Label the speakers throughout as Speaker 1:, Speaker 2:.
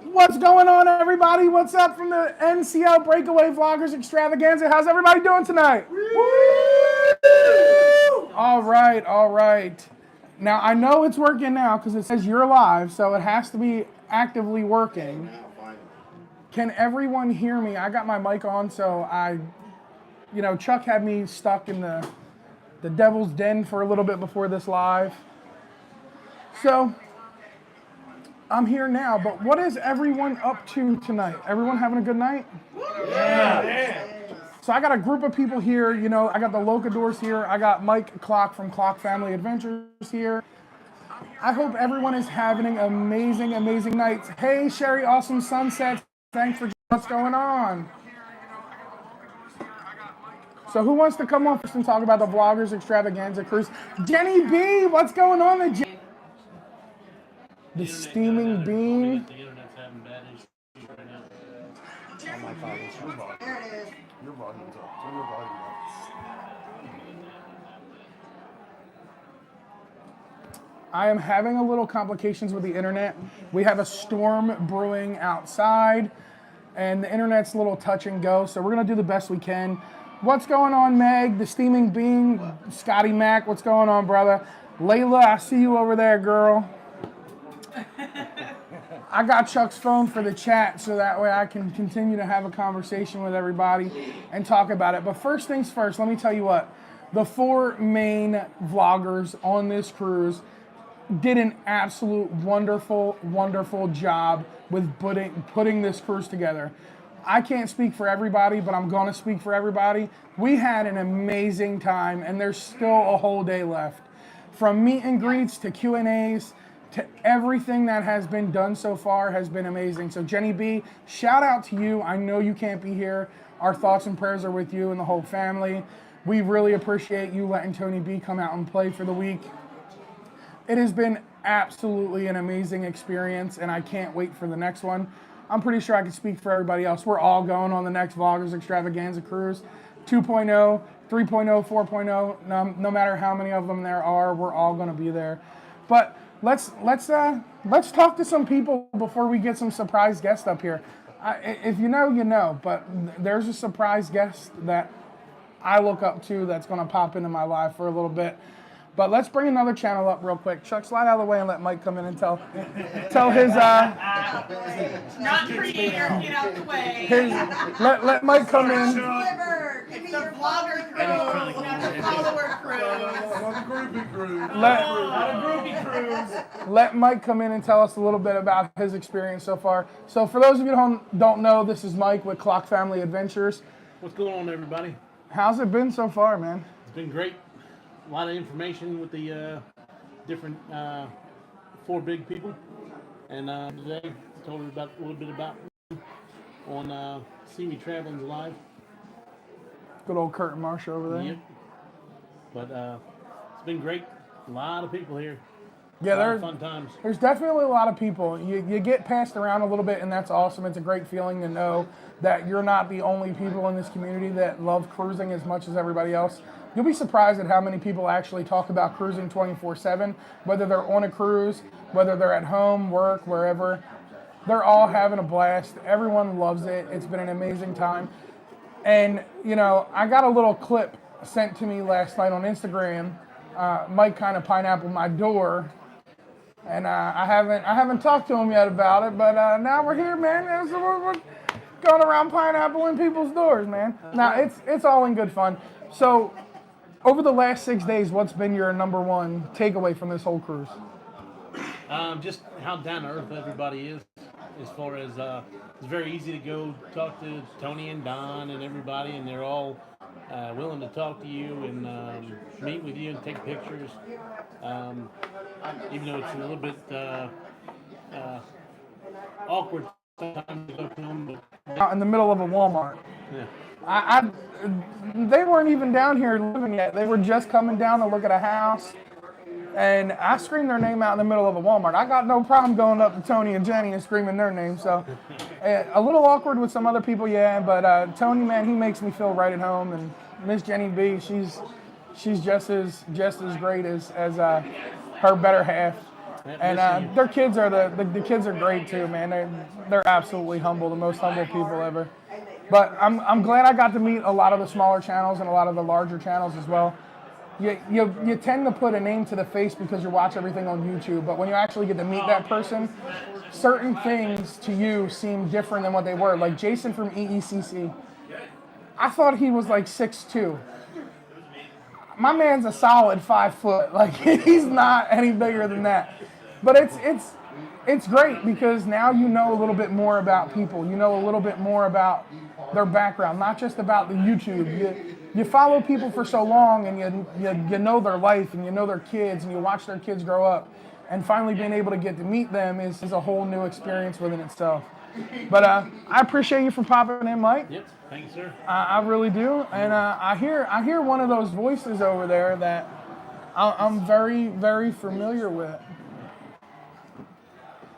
Speaker 1: What's going on, everybody? What's up from the NCL Breakaway Vloggers Extravaganza? How's everybody doing tonight? All right, all right. Now, I know it's working now because it says you're live, so it has to be actively working. Can everyone hear me? I got my mic on, so Chuck had me stuck in the devil's den for a little bit before this live. So, I'm here now, but what is everyone up to tonight? Everyone having a good night? Yeah. So I got a group of people here, I got the Locadors here. I got Mike Clock from Clock Family Adventures here. I hope everyone is having an amazing, amazing night. Hey, Sherry, awesome sunset. Thanks for what's going on. So who wants to come on first and talk about the Vloggers Extravaganza cruise? Jenny B, what's going on? The steaming bean.
Speaker 2: The internet's having bad issues right now.
Speaker 3: Oh my God, it's your volume. There it is. Your volume's up. Turn your volume up.
Speaker 1: I am having a little complications with the internet. We have a storm brewing outside, and the internet's a little touch and go, so we're gonna do the best we can. What's going on, Meg? The steaming bean. Scotty Mac, what's going on, brother? Layla, I see you over there, girl. I got Chuck's phone for the chat so that way I can continue to have a conversation with everybody and talk about it. But first things first, let me tell you what. The four main vloggers on this cruise did an absolute wonderful, wonderful job with putting this cruise together. I can't speak for everybody, but I'm going to speak for everybody. We had an amazing time, and there's still a whole day left. From meet and greets to Q&As, to everything that has been done so far has been amazing. So Jenny B, shout out to you. I know you can't be here. Our thoughts and prayers are with you and the whole family. We really appreciate you letting Tony B come out and play for the week. It has been absolutely an amazing experience, and I can't wait for the next one. I'm pretty sure I can speak for everybody else. We're all going on the next Vloggers Extravaganza cruise. 2.0, 3.0, 4.0, no matter how many of them there are, we're all going to be there. But let's talk to some people before we get some surprise guests up here. If you know, you know, but there's a surprise guest that I look up to that's going to pop into my life for a little bit. But let's bring another channel up real quick. Chuck, slide out of the way and let Mike come in and tell his
Speaker 4: not creator, get out the way.
Speaker 1: Let Mike come in.
Speaker 4: It's the vlogger cruise, not the follower cruise. Not a groupie cruise.
Speaker 1: Let Mike come in and tell us a little bit about his experience so far. So for those of you who don't know, this is Mike with Clock Family Adventures.
Speaker 2: What's going on, everybody?
Speaker 1: How's it been so far, man?
Speaker 2: It's been great. A lot of information with the different four big people. And today, I told her a little bit about on See Me Traveling Live.
Speaker 1: Good old Kurt and Marsha over there.
Speaker 2: Yep. But it's been great. A lot of people here.
Speaker 1: Yeah,
Speaker 2: a lot of fun times.
Speaker 1: There's definitely a lot of people. You get passed around a little bit, and that's awesome. It's a great feeling to know that you're not the only people in this community that love cruising as much as everybody else. You'll be surprised at how many people actually talk about cruising 24/7, whether they're on a cruise, whether they're at home, work, wherever. They're all having a blast. Everyone loves it. It's been an amazing time. And, I got a little clip sent to me last night on Instagram. Mike kind of pineappled my door. And I haven't talked to him yet about it, but now we're here, man. So we're going around pineappling people's doors, man. Now, it's all in good fun. So, over the last 6 days, what's been your number one takeaway from this whole cruise?
Speaker 2: Just how down to earth everybody is, as far as it's very easy to go talk to Tony and Don and everybody, and they're all willing to talk to you and meet with you and take pictures. Even though it's a little bit awkward sometimes to go to them.
Speaker 1: Out in the middle of a Walmart.
Speaker 2: Yeah.
Speaker 1: They weren't even down here living yet. They were just coming down to look at a house. And I screamed their name out in the middle of a Walmart. I got no problem going up to Tony and Jenny and screaming their name. So a little awkward with some other people, yeah. But Tony, man, he makes me feel right at home. And Miss Jenny B, she's just as great as her better half. And their kids are the kids are great too, man. They're absolutely humble, the most humble people ever. But I'm glad I got to meet a lot of the smaller channels and a lot of the larger channels as well. You tend to put a name to the face because you watch everything on YouTube, but when you actually get to meet that person, certain things to you seem different than what they were. Like Jason from EECC, I thought he was like 6'2". My man's a solid 5 foot. Like he's not any bigger than that. But it's great because now you know a little bit more about people. You know a little bit more about their background, not just about the YouTube. You follow people for so long, and you know their life, and you know their kids, and you watch their kids grow up, and finally being able to get to meet them is a whole new experience within itself. But I appreciate you for popping in, Mike.
Speaker 2: Yep, thank you, sir.
Speaker 1: I really do, and I hear one of those voices over there that I'm very, very familiar with.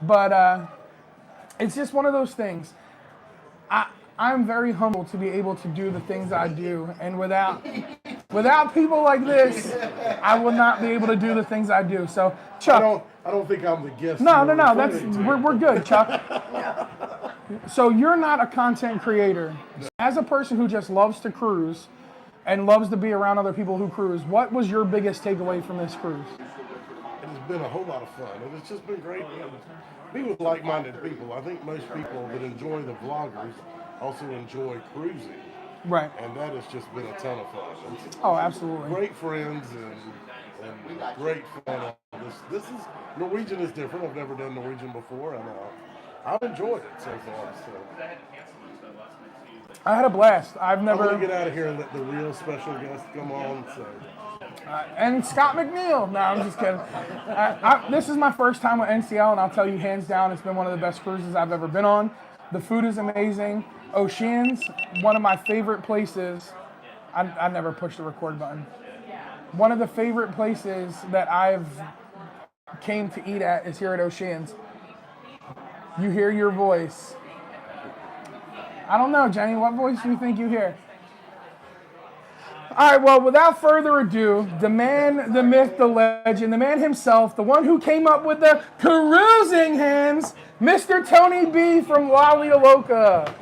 Speaker 1: But it's just one of those things. I'm very humbled to be able to do the things I do, and without people like this, I would not be able to do the things I do. So, Chuck,
Speaker 3: I don't think I'm the guest.
Speaker 1: No. We're good, Chuck. So you're not a content creator. As a person who just loves to cruise and loves to be around other people who cruise, what was your biggest takeaway from this cruise?
Speaker 3: It has been a whole lot of fun, and it's just been great to be with like-minded people. I think most people that enjoy the vloggers also enjoy cruising.
Speaker 1: Right.
Speaker 3: And that has just been a ton of fun.
Speaker 1: Oh, absolutely.
Speaker 3: Great friends and great fun. This is Norwegian is different. I've never done Norwegian before, and I've enjoyed it so far. So
Speaker 1: I had a blast.
Speaker 3: I'm gonna get out of here and let the real special guest come on. So.
Speaker 1: And Scott McNeil. No, I'm just kidding. This is my first time with NCL, and I'll tell you hands down, it's been one of the best cruises I've ever been on. The food is amazing. Oceans, one of my favorite places. I never pushed the record button. One of the favorite places that I've came to eat at is here at Oceans. You hear your voice. I don't know, Jenny, what voice do you think you hear? All right, well, without further ado, the man, the myth, the legend, the man himself, the one who came up with the cruising hands, Mr. Tony B from Lalita Loca.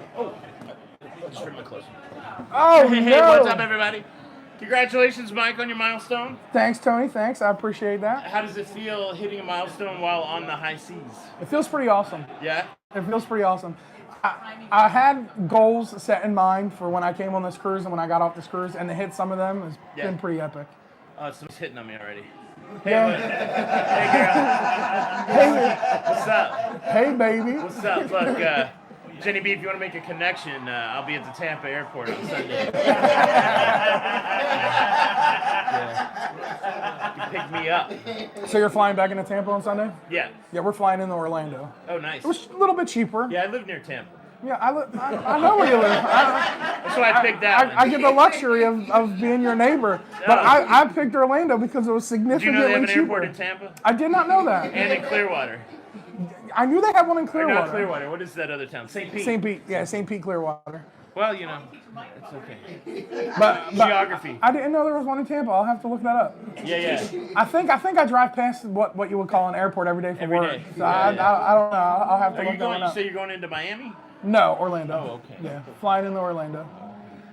Speaker 5: Just ring my close.
Speaker 1: Oh,
Speaker 5: Hey,
Speaker 1: no.
Speaker 5: what's up, everybody? Congratulations, Mike, on your milestone.
Speaker 1: Thanks, Tony. Thanks. I appreciate that.
Speaker 5: How does it feel hitting a milestone while on the high seas?
Speaker 1: It feels pretty awesome.
Speaker 5: Yeah?
Speaker 1: It feels pretty awesome. I had goals set in mind for when I came on this cruise and when I got off this cruise, and to hit some of them has been pretty epic.
Speaker 5: Oh, someone's hitting on me already.
Speaker 1: Yeah.
Speaker 5: Hey, girl. What's up?
Speaker 1: Hey, baby.
Speaker 5: What's up? Look, Jenny B, if you want to make a connection, I'll be at the Tampa airport on Sunday. You can pick me up.
Speaker 1: So you're flying back into Tampa on Sunday?
Speaker 5: Yeah.
Speaker 1: Yeah, we're flying into Orlando.
Speaker 5: Oh, nice.
Speaker 1: It was a little bit cheaper.
Speaker 5: Yeah, I live near Tampa.
Speaker 1: Yeah, I know where you live.
Speaker 5: That's why I picked that one.
Speaker 1: I get the luxury of being your neighbor. But I picked Orlando because it was
Speaker 5: Did you
Speaker 1: significantly
Speaker 5: know they have an
Speaker 1: cheaper.
Speaker 5: airport in Tampa?
Speaker 1: I did not know that.
Speaker 5: And in Clearwater.
Speaker 1: I knew they had one in
Speaker 5: Or
Speaker 1: Clearwater.
Speaker 5: not Clearwater. What is that other town? St. Pete.
Speaker 1: St. Pete. Yeah, St. Pete, Clearwater.
Speaker 5: Well, you know, it's okay.
Speaker 1: But
Speaker 5: Geography.
Speaker 1: I didn't know there was one in Tampa. I'll have to look that up.
Speaker 5: Yeah.
Speaker 1: I think I drive past what you would call an airport every day for
Speaker 5: Every
Speaker 1: work.
Speaker 5: day.
Speaker 1: So
Speaker 5: Yeah,
Speaker 1: I don't know. I'll have to
Speaker 5: Are
Speaker 1: look
Speaker 5: you
Speaker 1: that one
Speaker 5: going?
Speaker 1: up.
Speaker 5: So you're going into Miami?
Speaker 1: No, Orlando.
Speaker 5: Oh, okay.
Speaker 1: Yeah, flying into Orlando.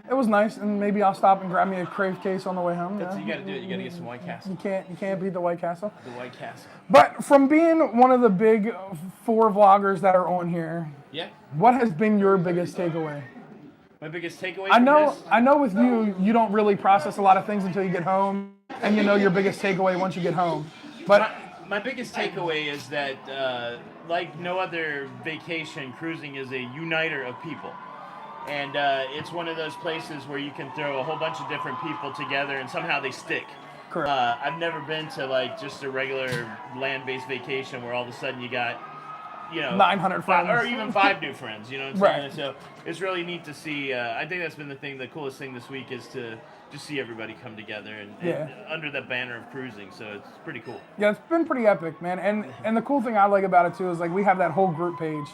Speaker 1: It was nice, and maybe I'll stop and grab me a Crave case on the way home.
Speaker 5: You got to do it. You got to get some White Castle.
Speaker 1: You can't beat the White Castle.
Speaker 5: The White Castle.
Speaker 1: But from being one of the big 4 vloggers that are on here,
Speaker 5: Yeah.
Speaker 1: what has been your biggest takeaway?
Speaker 5: My biggest takeaway.
Speaker 1: I know,
Speaker 5: From this?
Speaker 1: I know. With you don't really process a lot of things until you get home, and you know your biggest takeaway once you get home. But
Speaker 5: My biggest takeaway is that, like no other vacation, cruising is a uniter of people. And it's one of those places where you can throw a whole bunch of different people together and somehow they stick.
Speaker 1: correct.
Speaker 5: I've never been to like just a regular land-based vacation where all of a sudden you got,
Speaker 1: 900 friends.
Speaker 5: or even 5 new friends. You know what I'm saying?
Speaker 1: Right.
Speaker 5: So it's really neat to see. I think that's been the coolest thing this week is to just see everybody come together and under the banner of cruising. So it's pretty cool.
Speaker 1: Yeah, it's been pretty epic, man. And the cool thing I like about it too is like we have that whole group page,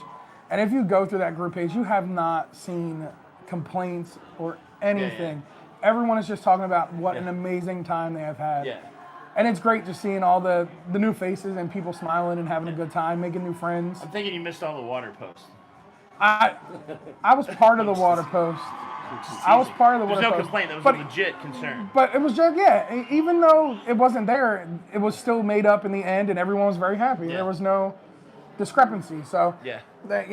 Speaker 1: and if you go through that group page, you have not seen complaints or anything. Everyone is just talking about what an amazing time they have had.
Speaker 5: Yeah.
Speaker 1: And it's great just seeing all the new faces and people smiling and having a good time, making new friends.
Speaker 5: I'm thinking you missed all the water posts.
Speaker 1: I was part of the water post. I was part of the water
Speaker 5: There's no
Speaker 1: post.
Speaker 5: complaint. That was
Speaker 1: but,
Speaker 5: a legit concern.
Speaker 1: But it was just, even though it wasn't there, it was still made up in the end, and everyone was very happy.
Speaker 5: Yeah.
Speaker 1: There was no discrepancy. So,
Speaker 5: Yeah.
Speaker 1: that,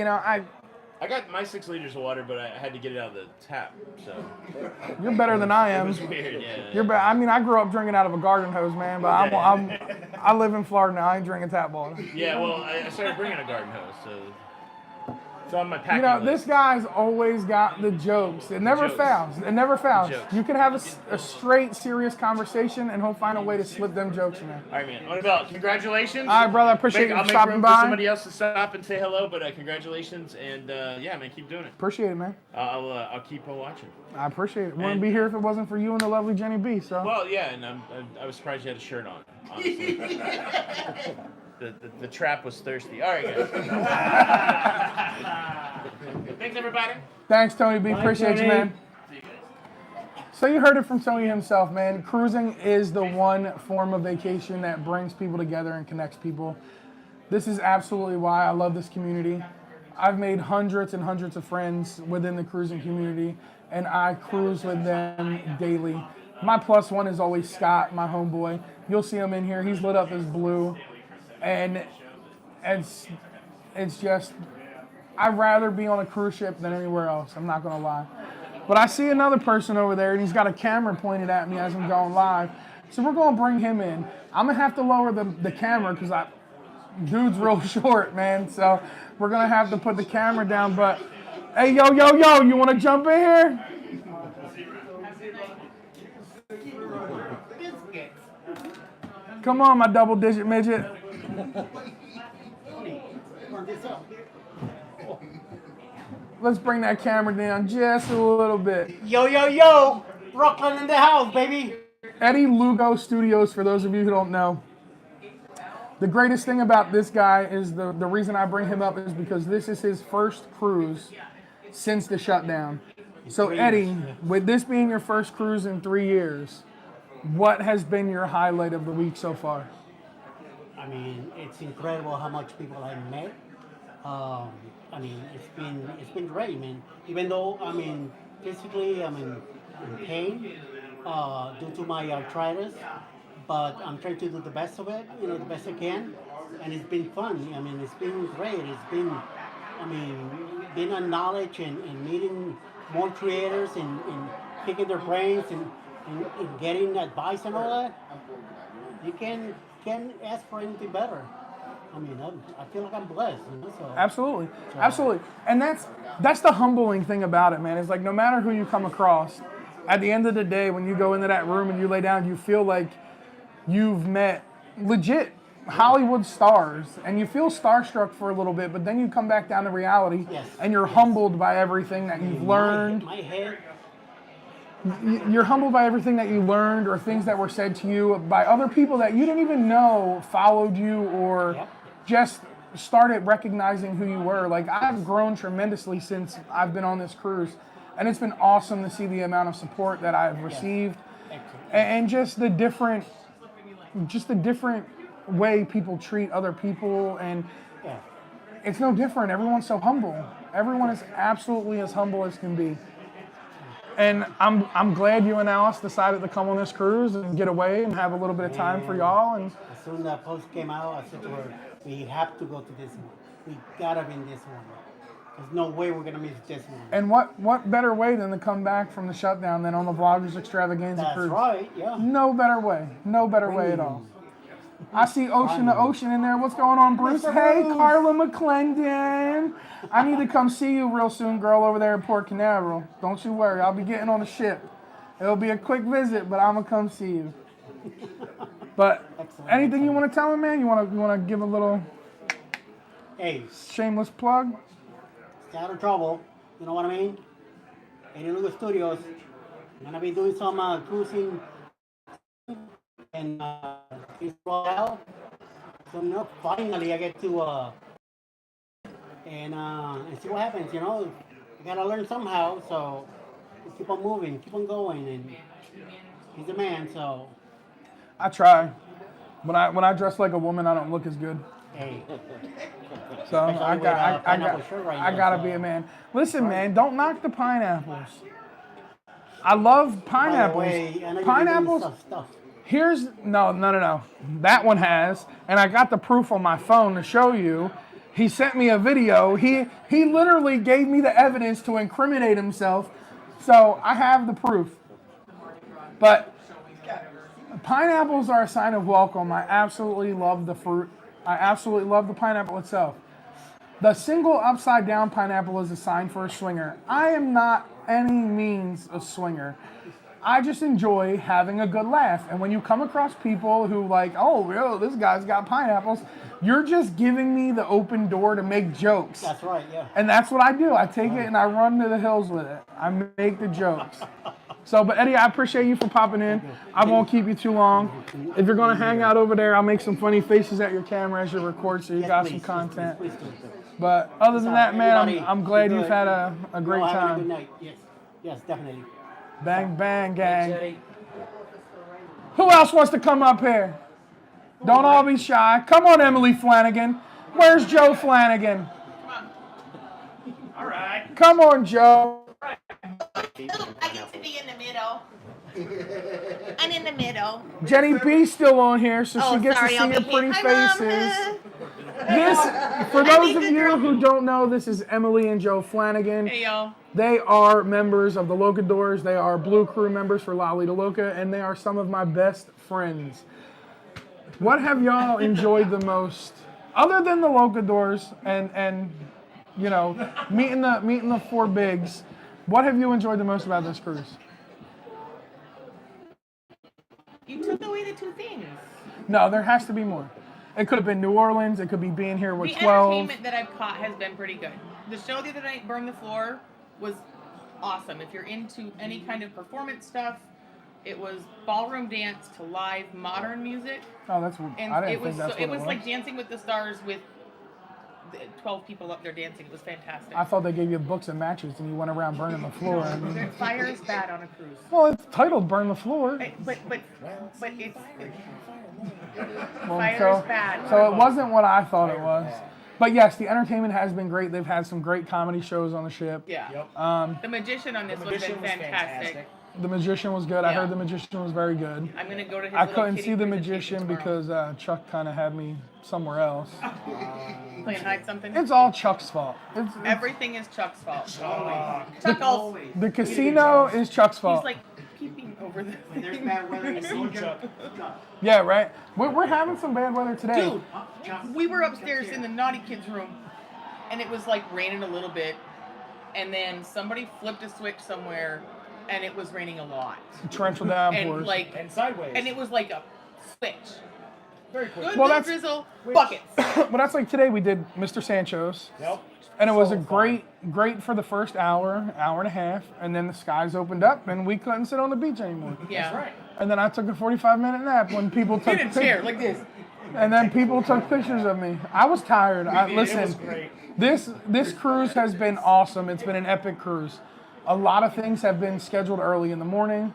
Speaker 5: I got my 6 liters of water, but I had to get it out of the tap. So
Speaker 1: you're better than I
Speaker 5: it
Speaker 1: am.
Speaker 5: was weird. Yeah.
Speaker 1: You're better. I mean, I grew up drinking out of a garden hose, man, but I live in Florida now. I ain't drinking tap water.
Speaker 5: Yeah. Well, I started bringing a garden hose, so it's on my packing
Speaker 1: This
Speaker 5: list.
Speaker 1: guy's always got the jokes. It never
Speaker 5: jokes.
Speaker 1: fails. It never fails.
Speaker 5: jokes.
Speaker 1: You can have a straight, serious conversation, and he'll find a way to slip them jokes in there.
Speaker 5: All right, man. What about congratulations?
Speaker 1: All right, brother. I appreciate
Speaker 5: I'll
Speaker 1: you
Speaker 5: make
Speaker 1: stopping
Speaker 5: room
Speaker 1: by.
Speaker 5: for somebody else to stop and say hello, but congratulations, and yeah, man, keep doing it.
Speaker 1: Appreciate it, man.
Speaker 5: I'll keep on watching.
Speaker 1: I appreciate it. Wouldn't be here if it wasn't for you and the lovely Jenny B. So.
Speaker 5: Well, yeah, and I was surprised you had a shirt on. Honestly. The trap was thirsty. All right, guys. Thanks, everybody.
Speaker 1: Thanks, Tony B. Appreciate you, man. So you heard it from Tony himself, man. Cruising is the one form of vacation that brings people together and connects people. This is absolutely why I love this community. I've made hundreds and hundreds of friends within the cruising community, and I cruise with them daily. My plus one is always Scott, my homeboy. You'll see him in here. He's lit up as blue. And it's just, I'd rather be on a cruise ship than anywhere else. I'm not going to lie. But I see another person over there, and he's got a camera pointed at me as I'm going live. So we're going to bring him in. I'm going to have to lower the camera because dude's real short, man. So we're going to have to put the camera down. But, hey, yo, you want to jump in here? Come on, my double-digit midget. Let's bring that camera down just a little bit.
Speaker 6: Yo, Brooklyn in the house, baby.
Speaker 1: Eddie Lugo Studios, for those of you who don't know. The greatest thing about this guy is the reason I bring him up is because this is his first cruise since the shutdown. So Eddie, with this being your first cruise in 3 years, what has been your highlight of the week so far?
Speaker 6: I mean, it's incredible how much people I met. I mean, it's been great, man. Even though, I mean, physically I'm in pain due to my arthritis, but I'm trying to do the best of it, the best I can, and it's been fun. I mean, it's been great. It's been, being on knowledge and meeting more creators and picking their brains and getting advice and all that. You can't ask for anything better. I mean, I feel like I'm blessed. So.
Speaker 1: Absolutely. And that's the humbling thing about it, man. It's like no matter who you come across, at the end of the day, when you go into that room and you lay down, you feel like you've met legit Hollywood stars, and you feel starstruck for a little bit, but then you come back down to reality, and you're humbled by everything that you've learned.
Speaker 6: My head.
Speaker 1: You're humbled by everything that you learned or things that were said to you by other people that you didn't even know followed you or just started recognizing who you were. Like, I've grown tremendously since I've been on this cruise, and it's been awesome to see the amount of support that I've received and just the different way people treat other people, and it's no different. Everyone's so humble. Everyone is absolutely as humble as can be. And I'm glad you and Alice decided to come on this cruise and get away and have a little bit of time for y'all. And
Speaker 6: as soon as that post came out, I said to her, we have to go to this one. We gotta be in this one. There's no way we're gonna miss this one.
Speaker 1: And what better way than to come back from the shutdown than on the Vloggers Extravaganza cruise?
Speaker 6: That's right, yeah.
Speaker 1: No better way. No better way at all. I see Ocean to Ocean in there. What's going on, Bruce? Hey, Carla McClendon. I need to come see you real soon, girl, over there in Port Canaveral. Don't you worry. I'll be getting on the ship. It'll be a quick visit, but I'm going to come see you. But anything you want to tell him, man? You want to give a little shameless plug?
Speaker 6: Stay out of trouble. You know what I mean? NCL Studios. I'm going to be doing some cruising and Israel. So finally I get to and see what happens. I gotta learn somehow. So keep on moving, keep on going, and he's a man. So
Speaker 1: I try. When I dress like a woman, I don't look as good.
Speaker 6: Hey,
Speaker 1: So I gotta be a man. Listen, man, don't knock the pineapples. I love pineapples.
Speaker 6: by the way, I know you've been doing
Speaker 1: Pineapples.
Speaker 6: some stuff.
Speaker 1: Here's no. That one has, and I got the proof on my phone to show you. He sent me a video. He literally gave me the evidence to incriminate himself. So I have the proof. But pineapples are a sign of welcome. I absolutely love the fruit. I absolutely love the pineapple itself. The single upside down pineapple is a sign for a swinger. I am not any means a swinger. I just enjoy having a good laugh. And when you come across people who like, oh, yo, this guy's got pineapples, you're just giving me the open door to make jokes.
Speaker 6: That's right, yeah.
Speaker 1: And that's what I do. I take it and I run to the hills with it. I make the jokes. So, but Eddie, I appreciate you for popping in. I won't keep you too long. If you're going to hang out over there, I'll make some funny faces at your camera as you record so you got some content.
Speaker 6: Please do.
Speaker 1: But other than that, man,
Speaker 6: Everybody,
Speaker 1: I'm glad
Speaker 6: be
Speaker 1: you've
Speaker 6: good.
Speaker 1: had a great
Speaker 6: Have a good
Speaker 1: time.
Speaker 6: night. Yes, definitely.
Speaker 1: Bang, bang, gang. Who else wants to come up here? Don't all be shy. Come on, Emily Flanagan. Where's Joe Flanagan?
Speaker 5: All right.
Speaker 1: Come on, Joe.
Speaker 4: I get to be in the middle. I'm in the middle.
Speaker 1: Jenny B's still on here, so she gets
Speaker 4: sorry,
Speaker 1: to see
Speaker 4: I'll
Speaker 1: your
Speaker 4: be
Speaker 1: pretty
Speaker 4: here. Hi,
Speaker 1: faces.
Speaker 4: Mom.
Speaker 1: This, for those of you who don't know, this is Emily and Joe Flanagan.
Speaker 4: Hey, y'all.
Speaker 1: They are members of the Locadors. They are Blue Crew members for Lolly to Loca, and they are some of my best friends. What have y'all enjoyed the most, other than the Locadors and you know, meeting the four bigs? What have you enjoyed the most about this cruise?
Speaker 4: You took away the two things.
Speaker 1: No, there has to be more. It could have been New Orleans. It could be being here with
Speaker 7: The
Speaker 1: 12.
Speaker 7: entertainment that I've caught has been pretty good. The show the other night, Burn the Floor, was awesome. If you're into any kind of performance stuff, it was ballroom dance to live modern music,
Speaker 1: Oh, that's.
Speaker 7: and
Speaker 1: I didn't
Speaker 7: it was
Speaker 1: think that's
Speaker 7: so,
Speaker 1: what
Speaker 7: it was like Dancing with the Stars with the 12 people up there dancing. It was fantastic.
Speaker 1: I thought they gave you books and matches and you went around burning the floor. I mean,
Speaker 7: Fire is bad on a cruise.
Speaker 1: well, it's titled "Burn the Floor."
Speaker 7: But it's
Speaker 1: Well,
Speaker 7: fire is bad.
Speaker 1: So it wasn't what I thought it was. But yes, the entertainment has been great. They've had some great comedy shows on the ship.
Speaker 7: Yeah. The Magician on this one has been fantastic.
Speaker 1: The Magician was good. I
Speaker 7: Yeah.
Speaker 1: heard The Magician was very good.
Speaker 7: I'm gonna go to his
Speaker 1: I
Speaker 7: little
Speaker 1: couldn't
Speaker 7: kitty
Speaker 1: see The
Speaker 7: presentation
Speaker 1: Magician
Speaker 7: tomorrow.
Speaker 1: because Chuck kind of had me somewhere else.
Speaker 7: Playing hide something.
Speaker 1: It's all Chuck's fault. It's,
Speaker 7: Everything is Chuck's fault. Chuck always.
Speaker 1: the casino is Chuck's fault.
Speaker 7: He's like peeping over the.
Speaker 6: There's bad weather. You see Chuck.
Speaker 1: Yeah, right. We're having some bad weather today.
Speaker 7: Dude, we were upstairs in the naughty kids room, and it was like raining a little bit, and then somebody flipped a switch somewhere, and it was raining a lot,
Speaker 1: Torrential downpours.
Speaker 7: and like
Speaker 8: And sideways.
Speaker 7: and it was like a switch.
Speaker 8: Very quick.
Speaker 7: Good
Speaker 1: Well,
Speaker 7: little
Speaker 1: that's-
Speaker 7: drizzle, buckets.
Speaker 1: But that's like today we did Mr. Sancho's.
Speaker 8: Yep.
Speaker 1: And it was a
Speaker 8: So fun.
Speaker 1: great for the first hour and a half, and then the skies opened up and we couldn't sit on the beach anymore.
Speaker 7: Yeah.
Speaker 8: That's right.
Speaker 1: And then I took a 45-minute nap when people took
Speaker 7: In a chair like this.
Speaker 1: and then people took pictures of me. I was tired.
Speaker 8: It was
Speaker 1: Listen,
Speaker 8: great.
Speaker 1: this cruise has been awesome. It's been an epic cruise. A lot of things have been scheduled early in the morning.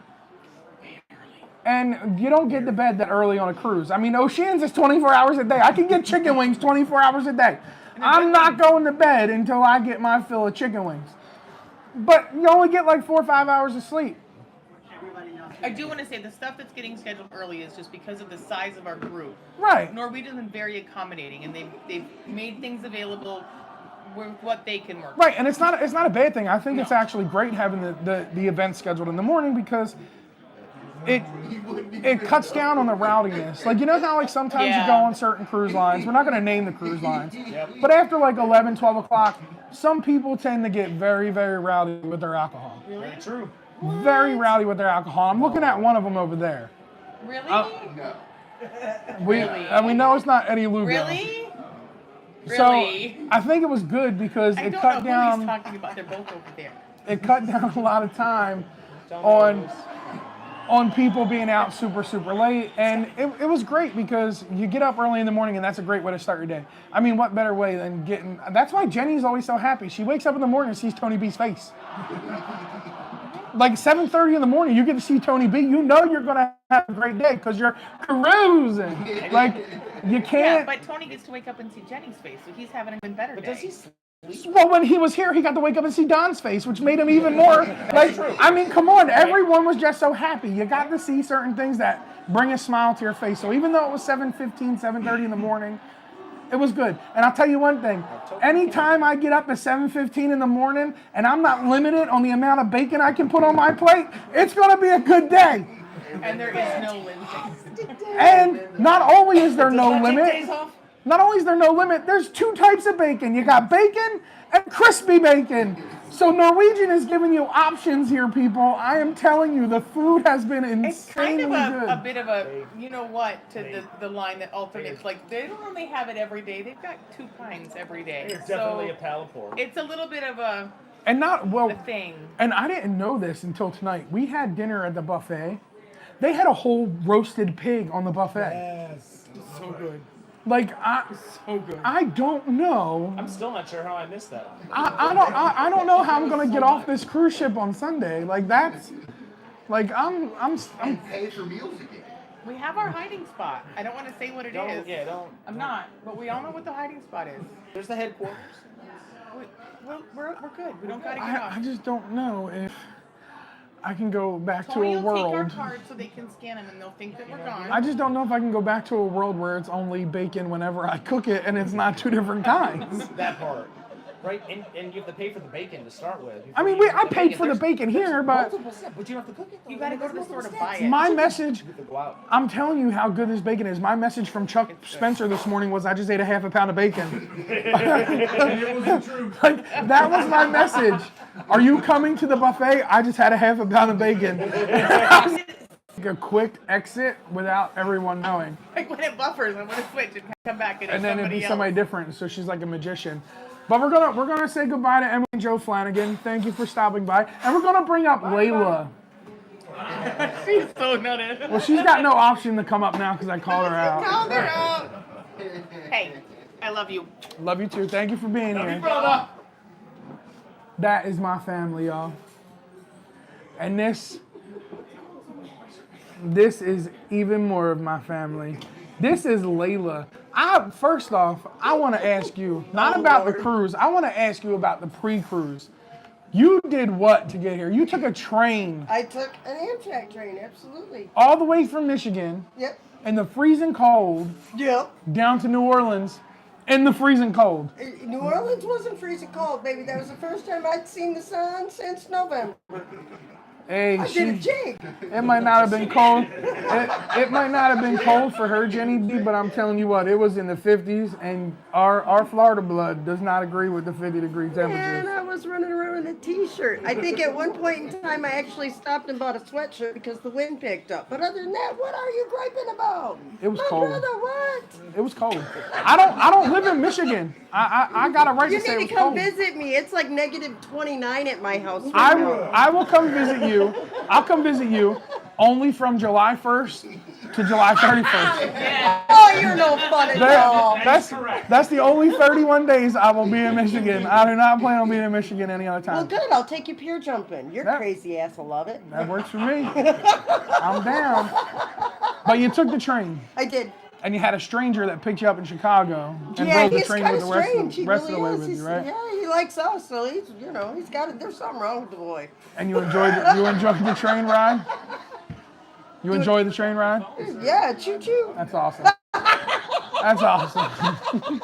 Speaker 1: And you don't get to bed that early on a cruise. I mean, Oceans is 24 hours a day. I can get chicken wings 24 hours a day. I'm not going to bed until I get my fill of chicken wings. But you only get like 4 or 5 hours of sleep.
Speaker 7: I do want to say the stuff that's getting scheduled early is just because of the size of our group.
Speaker 1: Right.
Speaker 7: Norwegian's been very accommodating, and they've made things available with what they can work.
Speaker 1: Right, and it's not a bad thing. I think it's actually great having the event scheduled in the morning because it cuts down on the rowdiness. Like, you know how like sometimes you
Speaker 7: Yeah.
Speaker 1: go on certain cruise lines. We're not going to name the cruise lines. But after like 11, 12 o'clock, some people tend to get very, very rowdy with their alcohol.
Speaker 8: Very true.
Speaker 1: Very rowdy with their alcohol. I'm looking at one of them over there.
Speaker 7: Really?
Speaker 1: We know it's not Eddie Lugo.
Speaker 7: Really?
Speaker 1: So
Speaker 7: Really?
Speaker 1: I think it was good because
Speaker 7: I
Speaker 1: it
Speaker 7: don't
Speaker 1: cut
Speaker 7: know who he's
Speaker 1: down.
Speaker 7: talking about. They're both over there.
Speaker 1: It cut down a lot of time on people being out super, super late. And it was great because you get up early in the morning and that's a great way to start your day. I mean, what better way than getting, that's why Jenny's always so happy. She wakes up in the morning and sees Tony B's face. like 7:30 in the morning, you get to see Tony B. You know you're gonna have a great day because you're cruising. Like you
Speaker 7: Yeah,
Speaker 1: can't.
Speaker 7: but Tony gets to wake up and see Jenny's face, so he's having an even better day.
Speaker 4: Does he?
Speaker 1: Well, when he was here, he got to wake up and see Don's face, which made him even more. Like, I mean, come on, everyone was just so happy. You got to see certain things that bring a smile to your face. So even though it was 7:15, 7:30 in the morning, it was good. And I'll tell you one thing. Anytime I get up at 7:15 in the morning and I'm not limited on the amount of bacon I can put on my plate, it's going to be a good day.
Speaker 7: And there is no limit.
Speaker 1: And not only is there no limit, not only is there no limit, there's two types of bacon. You got bacon and crispy bacon. So Norwegian is giving you options here, people. I am telling you, the food has been
Speaker 7: It's kind
Speaker 1: insanely
Speaker 7: of
Speaker 1: good.
Speaker 7: a bit of a, you know what, to the line that alternates. Like, they don't really have it every day. They've got 2 kinds every day.
Speaker 5: It's definitely
Speaker 7: So
Speaker 5: a palate pork.
Speaker 7: it's a little bit of a
Speaker 1: And not, well,
Speaker 7: thing.
Speaker 1: and I didn't know this until tonight. We had dinner at the buffet. They had a whole roasted pig on the buffet.
Speaker 4: Yes. So good.
Speaker 1: Like,
Speaker 4: So good.
Speaker 1: I don't know.
Speaker 5: I'm still not sure how I missed that.
Speaker 1: I don't know how I'm gonna get off this cruise ship on Sunday. Like that's, like I'm
Speaker 8: Pay for meals again.
Speaker 7: We have our hiding spot. I don't want to say what it is.
Speaker 5: Don't.
Speaker 7: I'm not, but we all know what the hiding spot is.
Speaker 5: There's the headquarters.
Speaker 7: We're good. We don't gotta get
Speaker 1: I
Speaker 7: off.
Speaker 1: just don't know if I can go back to
Speaker 7: Tony
Speaker 1: a
Speaker 7: will take our
Speaker 1: world.
Speaker 7: cards so they can scan them and they'll think that we're gone.
Speaker 1: I just don't know if I can go back to a world where it's only bacon whenever I cook it and it's not 2 different kinds.
Speaker 5: That part. Right? And you have to pay for the bacon to start with.
Speaker 1: I mean, I paid for the bacon here, but
Speaker 8: Multiple steps, but you don't have to cook it.
Speaker 7: You gotta go to the store to buy it.
Speaker 1: my message,
Speaker 5: You have to go out.
Speaker 1: I'm telling you how good this bacon is. My message from Chuck Spencer this morning was I just ate a half a pound of bacon. Like, that was my message. Are you coming to the buffet? I just had a half a pound of bacon. A quick exit without everyone knowing.
Speaker 7: Like when it buffers, I'm gonna switch and come back and,
Speaker 1: And then it'd be
Speaker 7: else.
Speaker 1: somebody different. So she's like a magician. But we're gonna say goodbye to Emily and Joe Flanagan. Thank you for stopping by. And we're gonna bring up Layla.
Speaker 7: She's so nutty.
Speaker 1: Well, she's got no option to come up now because I called her out.
Speaker 7: Called her out. Hey, I love you.
Speaker 1: Love you too. Thank you for being here.
Speaker 5: Brother!
Speaker 1: That is my family, y'all. And this is even more of my family. This is Layla. First off, I want to ask you, not about the cruise, I want to ask you about the pre-cruise. You did what to get here? You took a train
Speaker 9: I took an Amtrak train, absolutely.
Speaker 1: all the way from Michigan
Speaker 9: Yep.
Speaker 1: in the freezing cold
Speaker 9: Yep.
Speaker 1: down to New Orleans in the freezing cold.
Speaker 9: New Orleans wasn't freezing cold, baby. That was the first time I'd seen the sun since November.
Speaker 1: Hey,
Speaker 9: I did a jig.
Speaker 1: it might not have been cold. It might not have been cold for her, Jenny B, but I'm telling you what, it was in the 50s, and our Florida blood does not agree with the 50-degree
Speaker 9: And
Speaker 1: temperatures.
Speaker 9: I was running around in a t-shirt. I think at one point in time I actually stopped and bought a sweatshirt because the wind picked up. But other than that, what are you griping about?
Speaker 1: It was
Speaker 9: My
Speaker 1: cold.
Speaker 9: brother, what?
Speaker 1: It was cold. I don't live in Michigan. I got a right
Speaker 9: You
Speaker 1: to say it
Speaker 9: need
Speaker 1: was
Speaker 9: to come
Speaker 1: cold.
Speaker 9: visit me. It's like -29 at my house right now.
Speaker 1: I will come visit you. I'll come visit you only from July 1st to July 31st.
Speaker 9: Oh, you're no fun at all.
Speaker 1: That's the only 31 days I will be in Michigan. I do not plan on being in Michigan any other
Speaker 9: Well,
Speaker 1: time.
Speaker 9: good. I'll take you pier jumping. Your
Speaker 1: Yeah.
Speaker 9: crazy ass will love it.
Speaker 1: That works for me. I'm down. But you took the train.
Speaker 9: I did.
Speaker 1: And you had a stranger that picked you up in Chicago and
Speaker 9: Yeah,
Speaker 1: rode the
Speaker 9: he's
Speaker 1: train
Speaker 9: kind
Speaker 1: with
Speaker 9: of
Speaker 1: the rest
Speaker 9: strange.
Speaker 1: of,
Speaker 9: He
Speaker 1: rest of the way
Speaker 9: really is.
Speaker 1: with
Speaker 9: He's,
Speaker 1: you, right?
Speaker 9: Yeah, he likes us, so he's got there's something wrong with the boy.
Speaker 1: And you enjoyed the train ride? You enjoyed the train ride?
Speaker 9: Yeah, choo choo.
Speaker 1: That's awesome. That's awesome.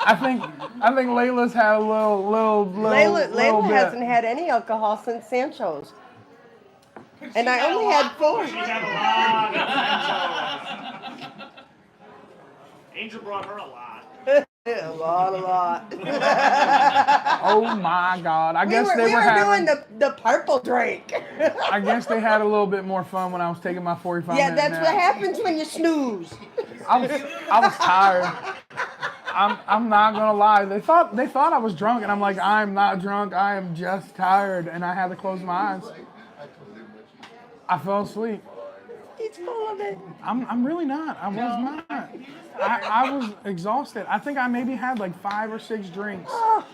Speaker 1: I think Layla's had a little
Speaker 9: Layla
Speaker 1: bit.
Speaker 9: hasn't had any alcohol since Sancho's. And I only had 4.
Speaker 5: Angel brought her a lot.
Speaker 9: A lot.
Speaker 1: Oh my God! I guess
Speaker 9: we
Speaker 1: they were
Speaker 9: were
Speaker 1: having.
Speaker 9: doing the purple drink.
Speaker 1: I guess they had a little bit more fun when I was taking my 45
Speaker 9: Yeah,
Speaker 1: minute
Speaker 9: that's
Speaker 1: nap.
Speaker 9: what happens when you snooze.
Speaker 1: I was tired. I'm not gonna lie. They thought I was drunk, and I'm like, I'm not drunk. I am just tired, and I had to close my eyes. I fell asleep.
Speaker 9: He's full of it.
Speaker 1: I'm really not. I was not. I was exhausted. I think I maybe had like 5 or 6 drinks.
Speaker 9: Oh,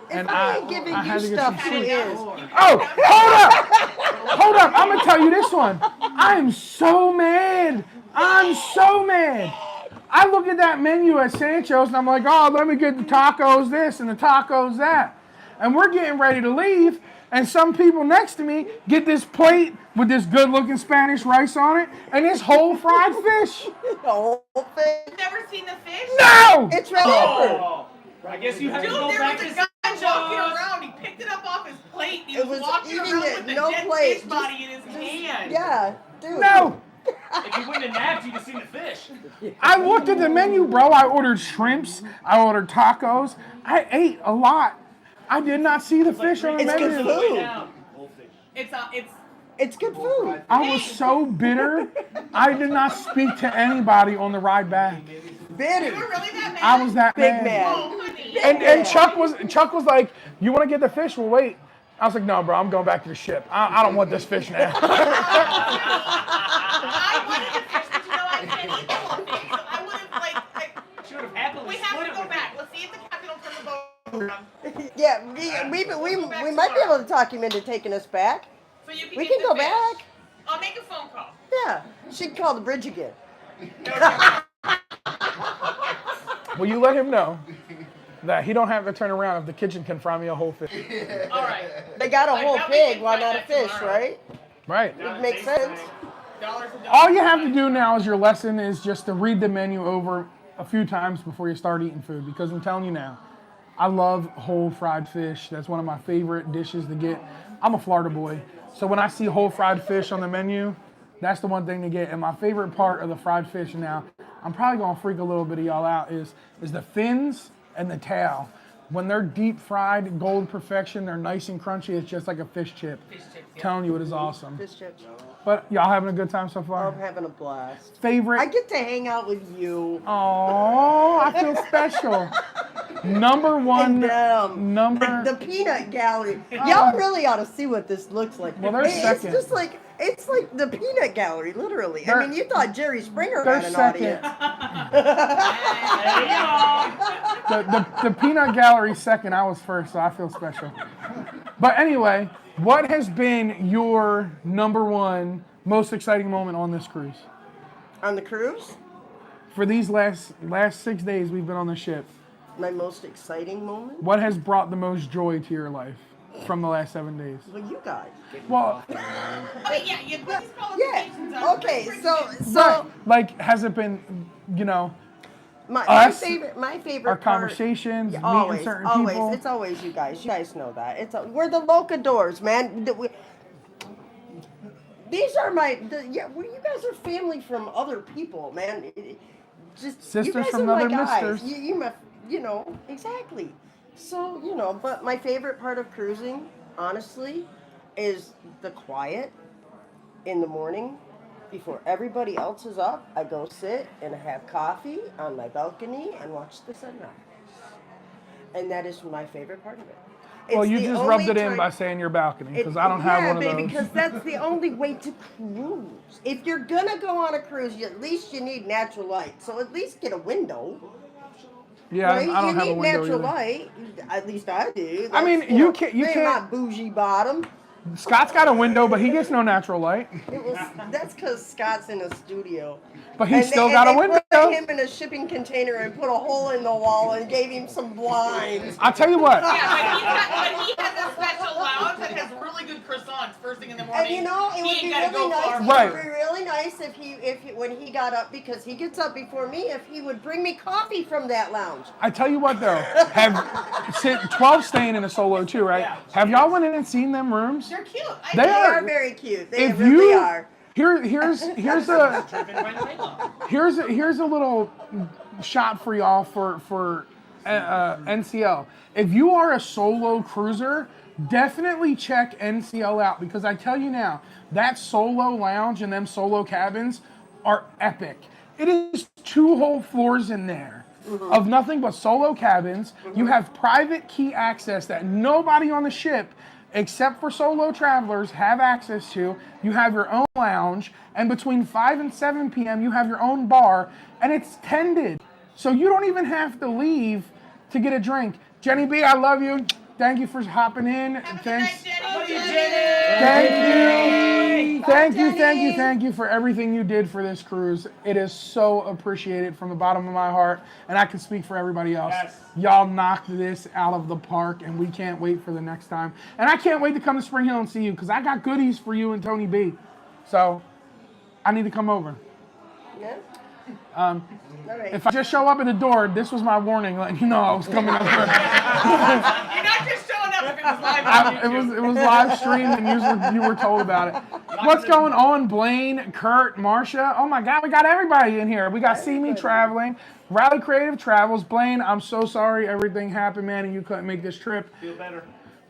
Speaker 9: if
Speaker 1: And
Speaker 9: I ain't giving
Speaker 1: I
Speaker 9: you
Speaker 1: had to get
Speaker 9: stuff,
Speaker 1: some
Speaker 9: who
Speaker 1: sleep.
Speaker 9: is?
Speaker 1: Oh, hold up! Hold up, I'm gonna tell you this one. I am so mad. I'm so mad. I look at that menu at Sancho's and I'm like, oh, let me get the tacos this and the tacos that. And we're getting ready to leave, and some people next to me get this plate with this good-looking Spanish rice on it and this whole fried fish.
Speaker 9: The whole thing.
Speaker 7: You've never seen the fish?
Speaker 1: No!
Speaker 9: It's right there.
Speaker 8: Oh, I guess you have
Speaker 7: Dude,
Speaker 8: to go
Speaker 7: there
Speaker 8: back
Speaker 7: was
Speaker 8: to
Speaker 7: a guy walking around. He picked it up off his plate. And he
Speaker 9: It
Speaker 7: was
Speaker 9: was
Speaker 7: walking
Speaker 9: eating
Speaker 7: around
Speaker 9: it,
Speaker 7: with the
Speaker 9: no
Speaker 7: dead
Speaker 9: plate,
Speaker 7: fish body in his hand.
Speaker 9: Yeah, dude.
Speaker 1: No!
Speaker 8: If you wouldn't have napped, you'd have seen the fish.
Speaker 1: I looked at the menu, bro. I ordered shrimps. I ordered tacos. I ate a lot. I did not see the fish on the
Speaker 9: It's good
Speaker 1: menu.
Speaker 9: food. It's good food.
Speaker 1: I was so bitter. I did not speak to anybody on the ride back.
Speaker 7: You
Speaker 9: Bitter.
Speaker 7: were really that mad?
Speaker 1: I was that
Speaker 9: Big
Speaker 1: mad.
Speaker 9: man.
Speaker 7: Oh, honey.
Speaker 1: And Chuck was like, "You want to get the fish? Well, wait." I was like, "No, bro. I'm going back to the ship. I don't want this fish now."
Speaker 7: I wanted the fish, but you know I can't eat the whole thing, so I would have like
Speaker 8: Should have happily
Speaker 7: we have
Speaker 8: split
Speaker 7: to
Speaker 8: it
Speaker 7: go
Speaker 8: with
Speaker 7: back. Let's see if the captain will turn the boat around.
Speaker 9: Yeah, we might be able to talk him into taking us back.
Speaker 7: So you can
Speaker 9: We
Speaker 7: get
Speaker 9: can
Speaker 7: the
Speaker 9: go
Speaker 7: fish.
Speaker 9: back.
Speaker 7: I'll make a phone call.
Speaker 9: Yeah, she'd call the bridge again.
Speaker 1: Will you let him know that he don't have to turn around if the kitchen can fry me a whole fish?
Speaker 7: All right.
Speaker 9: They got a
Speaker 7: Like,
Speaker 9: whole
Speaker 7: that we
Speaker 9: pig,
Speaker 7: can
Speaker 9: why
Speaker 7: find
Speaker 9: not a
Speaker 7: that
Speaker 9: fish,
Speaker 7: tomorrow.
Speaker 9: right?
Speaker 1: Right.
Speaker 9: It makes sense.
Speaker 7: Dollars and dollars.
Speaker 1: All you have to do now is your lesson is just to read the menu over a few times before you start eating food, because I'm telling you now, I love whole fried fish. That's one of my favorite dishes to get. I'm a Florida boy, so when I see whole fried fish on the menu, that's the one thing to get. And my favorite part of the fried fish now, I'm probably gonna freak a little bit of y'all out, is the fins and the tail. When they're deep fried, gold perfection, they're nice and crunchy. It's just like a fish chip.
Speaker 7: Fish chips, yeah.
Speaker 1: Telling you, it is awesome.
Speaker 9: Fish chips.
Speaker 1: But y'all having a good time so far?
Speaker 9: I'm having a blast.
Speaker 1: Favorite?
Speaker 9: I get to hang out with you.
Speaker 1: Oh, I feel special. Number one.
Speaker 9: And
Speaker 1: Number.
Speaker 9: the peanut gallery. Y'all really ought to see what this looks like.
Speaker 1: Well, they're
Speaker 9: It's
Speaker 1: second.
Speaker 9: just like it's like the peanut gallery, literally.
Speaker 1: They're-
Speaker 9: I mean, you thought Jerry Springer
Speaker 1: they're
Speaker 9: had an
Speaker 1: second.
Speaker 9: audience.
Speaker 1: The peanut gallery second. I was first, so I feel special. But anyway, what has been your number one most exciting moment on this cruise?
Speaker 9: On the cruise,
Speaker 1: For these last 6 days we've been on the ship,
Speaker 9: my most exciting moment.
Speaker 1: what has brought the most joy to your life from the last 7 days?
Speaker 9: Well, you guys.
Speaker 1: Well,
Speaker 7: Okay, yeah, you put these qualifications
Speaker 9: Yeah.
Speaker 7: on.
Speaker 9: Okay.
Speaker 7: Pretty
Speaker 9: So
Speaker 1: right. Like, has it been,
Speaker 9: my
Speaker 1: Us,
Speaker 9: favorite
Speaker 1: our
Speaker 9: part.
Speaker 1: conversations,
Speaker 9: Yeah,
Speaker 1: meeting
Speaker 9: always,
Speaker 1: certain
Speaker 9: always.
Speaker 1: people?
Speaker 9: It's always you guys. You guys know that. We're the locadors, man. These are well, you guys are family from other people, man. Just
Speaker 1: Sisters
Speaker 9: you guys
Speaker 1: from
Speaker 9: are
Speaker 1: other
Speaker 9: my guys.
Speaker 1: misters.
Speaker 9: Exactly. So but my favorite part of cruising, honestly, is the quiet in the morning. Before everybody else is up, I go sit and have coffee on my balcony and watch the sunrise. And that is my favorite part of it.
Speaker 1: Well,
Speaker 9: It's
Speaker 1: you
Speaker 9: the
Speaker 1: just
Speaker 9: only
Speaker 1: rubbed it in
Speaker 9: time-
Speaker 1: by saying your balcony, because I don't have one of
Speaker 9: baby,
Speaker 1: those.
Speaker 9: because that's the only way to cruise. If you're gonna go on a cruise, at least you need natural light. So at least get a window.
Speaker 1: Yeah,
Speaker 9: right?
Speaker 1: I don't
Speaker 9: you
Speaker 1: have a
Speaker 9: need
Speaker 1: window
Speaker 9: natural
Speaker 1: either.
Speaker 9: light. At least I do.
Speaker 1: I mean,
Speaker 9: That's,
Speaker 1: you can't-
Speaker 9: they're
Speaker 1: can't-
Speaker 9: not bougie bottom.
Speaker 1: Scott's got a window, but he gets no natural light.
Speaker 9: That's because Scott's in a studio.
Speaker 1: But he's still got a window.
Speaker 9: Put him in a shipping container and put a hole in the wall and gave him some blinds.
Speaker 1: I'll tell you what.
Speaker 7: Yeah, but he has a special lounge that has really good croissants first thing in the morning.
Speaker 9: And it would
Speaker 7: He
Speaker 9: be
Speaker 7: ain't gotta
Speaker 9: really
Speaker 7: go far.
Speaker 9: nice.
Speaker 1: Right.
Speaker 9: It would be really nice if when he got up, because he gets up before me, if he would bring me coffee from that lounge.
Speaker 1: I tell you what though, 12 staying in a solo too, right? Have y'all went in and seen them rooms?
Speaker 7: They're cute.
Speaker 1: They
Speaker 9: They
Speaker 1: are.
Speaker 9: are very cute. They
Speaker 1: If
Speaker 9: really
Speaker 1: you
Speaker 9: are.
Speaker 1: here's a little shot for y'all for NCL. If you are a solo cruiser, definitely check NCL out, because I tell you now, that solo lounge and them solo cabins are epic. It is 2 whole floors in there of nothing but solo cabins. You have private key access that nobody on the ship, except for solo travelers, have access to. You have your own lounge, and between 5 and 7 p.m. you have your own bar, and it's tended. So you don't even have to leave to get a drink. Jenny B, I love you. Thank you for hopping in.
Speaker 7: Have a good
Speaker 1: Thanks.
Speaker 7: night, Jenny.
Speaker 1: Thank you for everything you did for this cruise. It is so appreciated from the bottom of my heart, and I can speak for everybody else.
Speaker 8: Yes.
Speaker 1: Y'all knocked this out of the park, and we can't wait for the next time. And I can't wait to come to Spring Hill and see you, because I got goodies for you and Tony B. So I need to come over.
Speaker 9: Yeah.
Speaker 1: Um,
Speaker 9: All right.
Speaker 1: If I just show up at the door, this was my warning, letting you know I was coming over.
Speaker 7: You're not just showing up if it was live on YouTube.
Speaker 1: It was live streamed, and you were told about it. What's going on, Blaine, Kurt, Marcia? Oh my God, we got everybody in here. We got See Me Traveling, Rally Creative Travels. Blaine, I'm so sorry everything happened, man, and you couldn't make this trip.
Speaker 8: Feel better.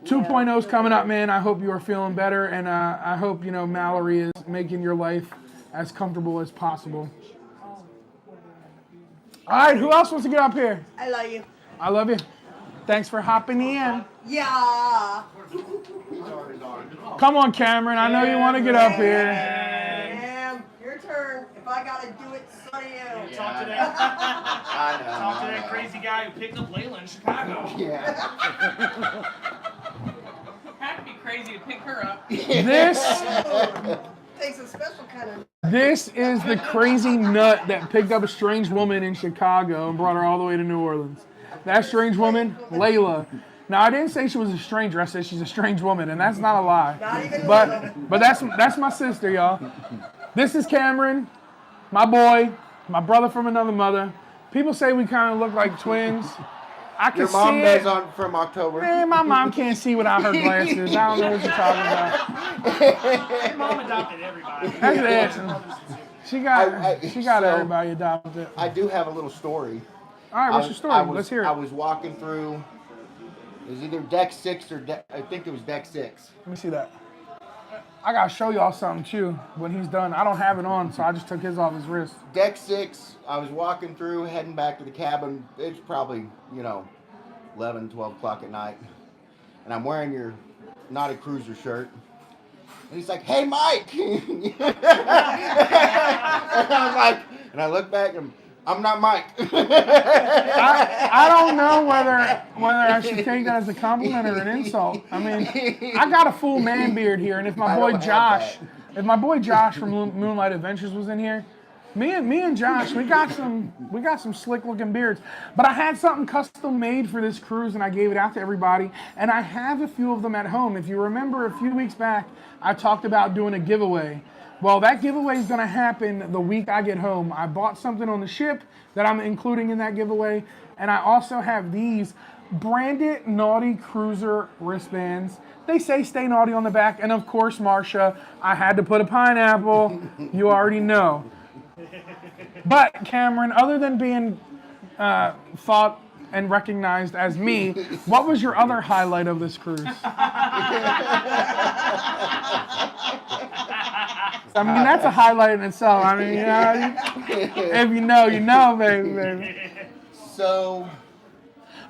Speaker 1: 2.0's coming up, man. I hope you are feeling better, and I hope Mallory is making your life as comfortable as possible. All right, who else wants to get up here?
Speaker 9: I love you.
Speaker 1: I love you. Thanks for hopping in.
Speaker 9: Yeah.
Speaker 1: Come on, Cameron. I know you want to get up here.
Speaker 9: Damn, your turn. If I gotta do it, so do you.
Speaker 8: Talk to that. Talk to that crazy guy who picked up Layla in Chicago.
Speaker 7: Had to be crazy to pick her up.
Speaker 1: This
Speaker 9: Takes a special kind of.
Speaker 1: This is the crazy nut that picked up a strange woman in Chicago and brought her all the way to New Orleans. That strange woman, Layla. Now, I didn't say she was a stranger. I said she's a strange woman, and that's not a lie.
Speaker 9: Not even
Speaker 1: But that's my sister, y'all. This is Cameron, my boy, my brother from another mother. People say we kind of look like twins. I can
Speaker 10: Your mom
Speaker 1: see
Speaker 10: does
Speaker 1: it.
Speaker 10: on from October.
Speaker 1: Man, my mom can't see without her glasses. I don't know what you're talking about.
Speaker 8: Your mom adopted everybody.
Speaker 1: That's it. She got everybody adopted.
Speaker 10: I do have a little story.
Speaker 1: All right, what's your story? Let's hear it.
Speaker 10: I was walking through. It was either deck 6 or I think it was deck 6.
Speaker 1: Let me see that. I gotta show y'all something too when he's done. I don't have it on, so I just took his off his wrist.
Speaker 10: Deck 6. I was walking through, heading back to the cabin. It's probably 11, 12 o'clock at night, and I'm wearing your Naughty Cruiser shirt. And he's like, "Hey, Mike!" and I'm like, and I look back and I'm not Mike.
Speaker 1: I don't know whether I should take that as a compliment or an insult. I mean, I got a full man beard here, and if my boy Josh from Moonlight Adventures was in here, me and Josh, we got some slick looking beards. But I had something custom made for this cruise, and I gave it out to everybody. And I have a few of them at home. If you remember a few weeks back, I talked about doing a giveaway. Well, that giveaway is going to happen the week I get home. I bought something on the ship that I'm including in that giveaway, and I also have these branded Naughty Cruiser wristbands. They say "Stay Naughty" on the back, and of course, Marcia, I had to put a pineapple. You already know. But Cameron, other than being thought and recognized as me, what was your other highlight of this cruise? I mean, that's a highlight in itself. I mean, if you know, you know, baby.
Speaker 10: So,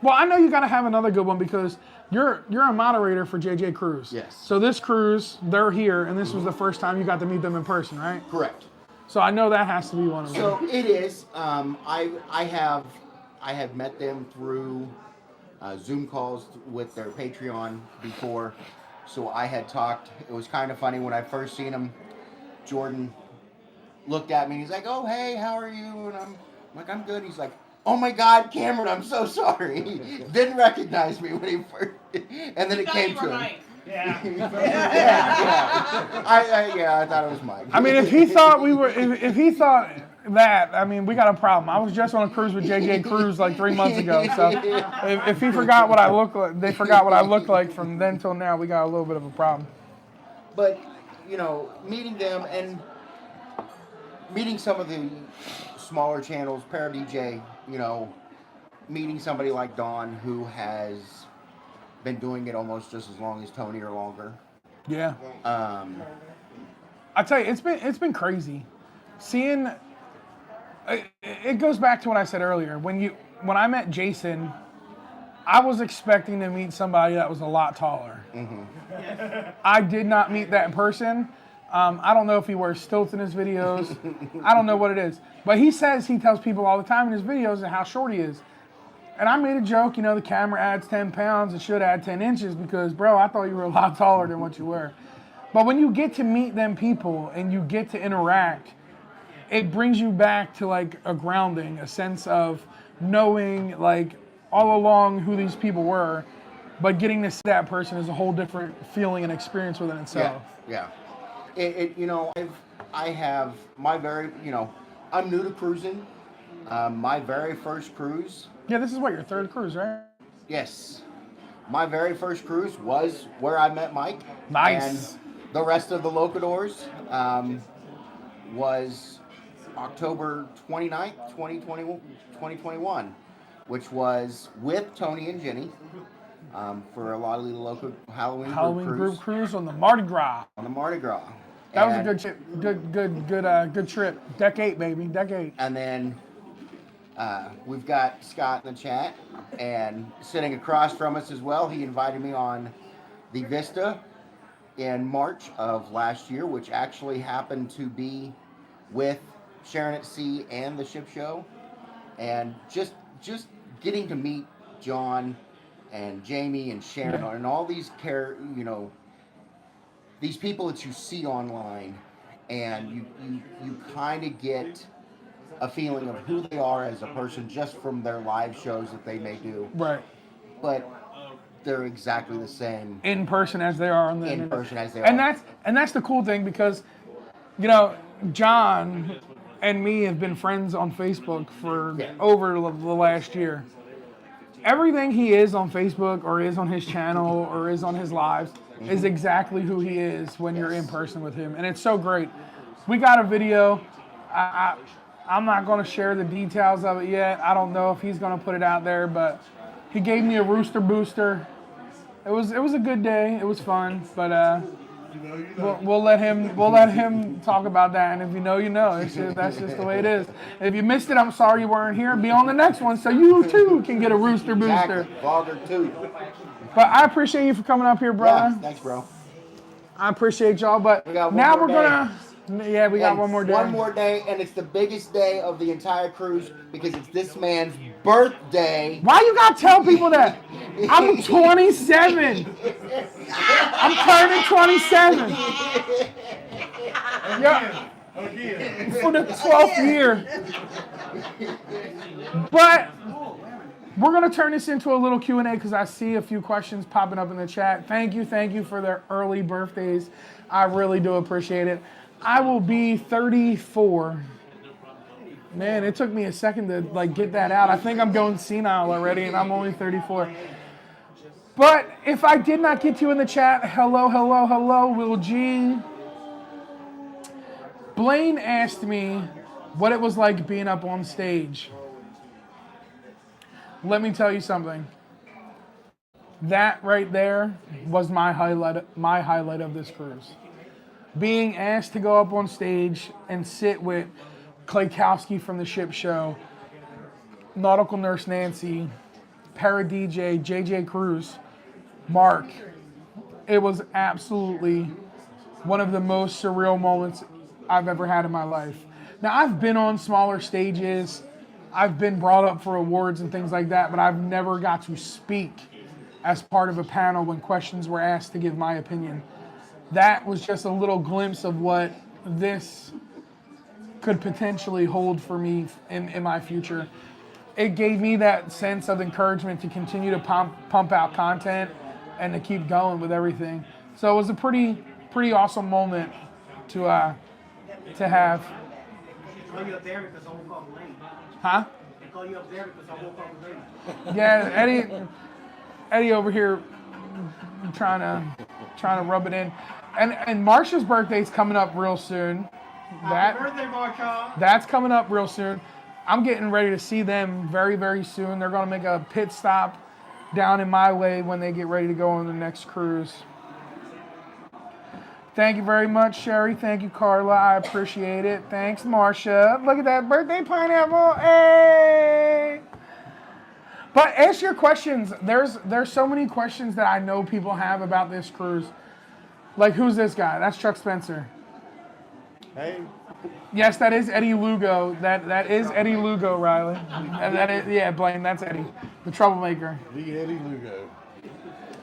Speaker 1: well, I know you got to have another good one because you're a moderator for JJ Cruise.
Speaker 10: Yes.
Speaker 1: So this cruise, they're here, and this was the first time you got to meet them in person, right?
Speaker 10: correct.
Speaker 1: So I know that has to be one of them.
Speaker 10: So it is. I have met them through Zoom calls with their Patreon before. So I had talked. It was kind of funny when I first seen him. Jordan looked at me and he's like, "Oh, hey, how are you?" And I'm like, "I'm good." He's like, "Oh my God, Cameron, I'm so sorry." He didn't recognize me when he first, and then it came to him.
Speaker 7: Mike.
Speaker 8: Yeah.
Speaker 10: I thought it was Mike.
Speaker 1: I mean, if he thought if he thought that, I mean, we got a problem. I was just on a cruise with JJ Cruise like 3 months ago. So if he forgot what I look like, they forgot what I looked like from then till now, we got a little bit of a problem.
Speaker 10: But, meeting them and meeting some of the smaller channels, Para DJ, meeting somebody like Dawn who has been doing it almost just as long as Tony or longer.
Speaker 1: Yeah. I tell you, it's been crazy. Seeing it goes back to what I said earlier. When I met Jason, I was expecting to meet somebody that was a lot taller.
Speaker 10: Mm-hmm.
Speaker 1: I did not meet that person. I don't know if he wears stilts in his videos. I don't know what it is. But he tells people all the time in his videos how short he is. And I made a joke, you know, the camera adds 10 pounds, it should add 10 inches because, bro, I thought you were a lot taller than what you were. But when you get to meet them people and you get to interact, it brings you back to like a grounding, a sense of knowing like all along who these people were, but getting to see that person is a whole different feeling and experience within itself.
Speaker 10: Yeah. You know, I have my very, you know, I'm new to cruising. My very first cruise.
Speaker 1: Yeah, this is what, your third cruise, right?
Speaker 10: Yes. My very first cruise was where I met Mike.
Speaker 1: Nice.
Speaker 10: And the rest of the Locadors was October 29th, 2021, which was with Tony and Jenny for a lot of the local Halloween
Speaker 1: group cruise on the Mardi Gras.
Speaker 10: On the Mardi Gras.
Speaker 1: That was a good trip. Good trip. Deck 8, baby. Deck 8.
Speaker 10: And then we've got Scott in the chat, and sitting across from us as well, he invited me on the Vista in March of last year, which actually happened to be with Sharon at Sea and the ship show. And just getting to meet John and Jamie and Sharon and all these these people that you see online, and you kind of get a feeling of who they are as a person just from their live shows that they may do.
Speaker 1: Right.
Speaker 10: But they're exactly the same
Speaker 1: in person as they are on the
Speaker 10: in
Speaker 1: internet.
Speaker 10: person as they
Speaker 1: and
Speaker 10: are.
Speaker 1: That's the cool thing, because you know, John and me have been friends on Facebook for over the last year. Everything he is on Facebook or is on his channel or is on his lives is exactly who he is when you're in person with him. And it's so great. We got a video. I'm not going to share the details of it yet. I don't know if he's going to put it out there, but he gave me a rooster booster. It was a good day. It was fun, but we'll let him talk about that. And if you know, you know. That's just the way it is. If you missed it, I'm sorry you weren't here. Be on the next one so you too can get a rooster booster.
Speaker 10: Vlogger 2.
Speaker 1: But I appreciate you for coming up here, brother.
Speaker 10: Yeah, thanks, bro.
Speaker 1: I appreciate y'all. But now we're gonna. Yeah, we got one more day.
Speaker 10: One more day, and it's the biggest day of the entire cruise because it's this man's birthday.
Speaker 1: Why you gotta tell people that? I'm 27. I'm turning 27. Again. For the 12th year. But we're gonna turn this into a little Q&A because I see a few questions popping up in the chat. Thank you for their early birthdays. I really do appreciate it. I will be 34. Man, it took me a second to get that out. I think I'm going senile already, and I'm only 34. But if I did not get you in the chat, hello, Will G. Blaine asked me what it was like being up on stage. Let me tell you something. That right there was my highlight of this cruise. Being asked to go up on stage and sit with Klaykowski from the ship show, Nautical Nurse Nancy, Para DJ, JJ Cruz, Mark. It was absolutely one of the most surreal moments I've ever had in my life. Now, I've been on smaller stages. I've been brought up for awards and things like that, but I've never got to speak as part of a panel when questions were asked to give my opinion. That was just a little glimpse of what this could potentially hold for me in my future. It gave me that sense of encouragement to continue to pump out content and to keep going with everything. So it was a pretty awesome moment to have.
Speaker 6: They call you up there because I woke up late.
Speaker 1: Huh?
Speaker 6: They call you up there because I woke up late.
Speaker 1: Yeah, Eddie over here trying to rub it in. And Marsha's birthday's coming up real soon.
Speaker 6: Happy birthday, Marsha.
Speaker 1: That's coming up real soon. I'm getting ready to see them very, very soon. They're going to make a pit stop down in my way when they get ready to go on the next cruise. Thank you very much, Sherry. Thank you, Carla. I appreciate it. Thanks, Marsha. Look at that birthday pineapple. Hey! But ask your questions. There's so many questions that I know people have about this cruise. Like, who's this guy? That's Chuck Spencer.
Speaker 3: Hey.
Speaker 1: Yes, that is Eddie Lugo. That is Eddie Lugo, Riley. That is, yeah, Blaine, that's Eddie, the troublemaker.
Speaker 3: The Eddie Lugo.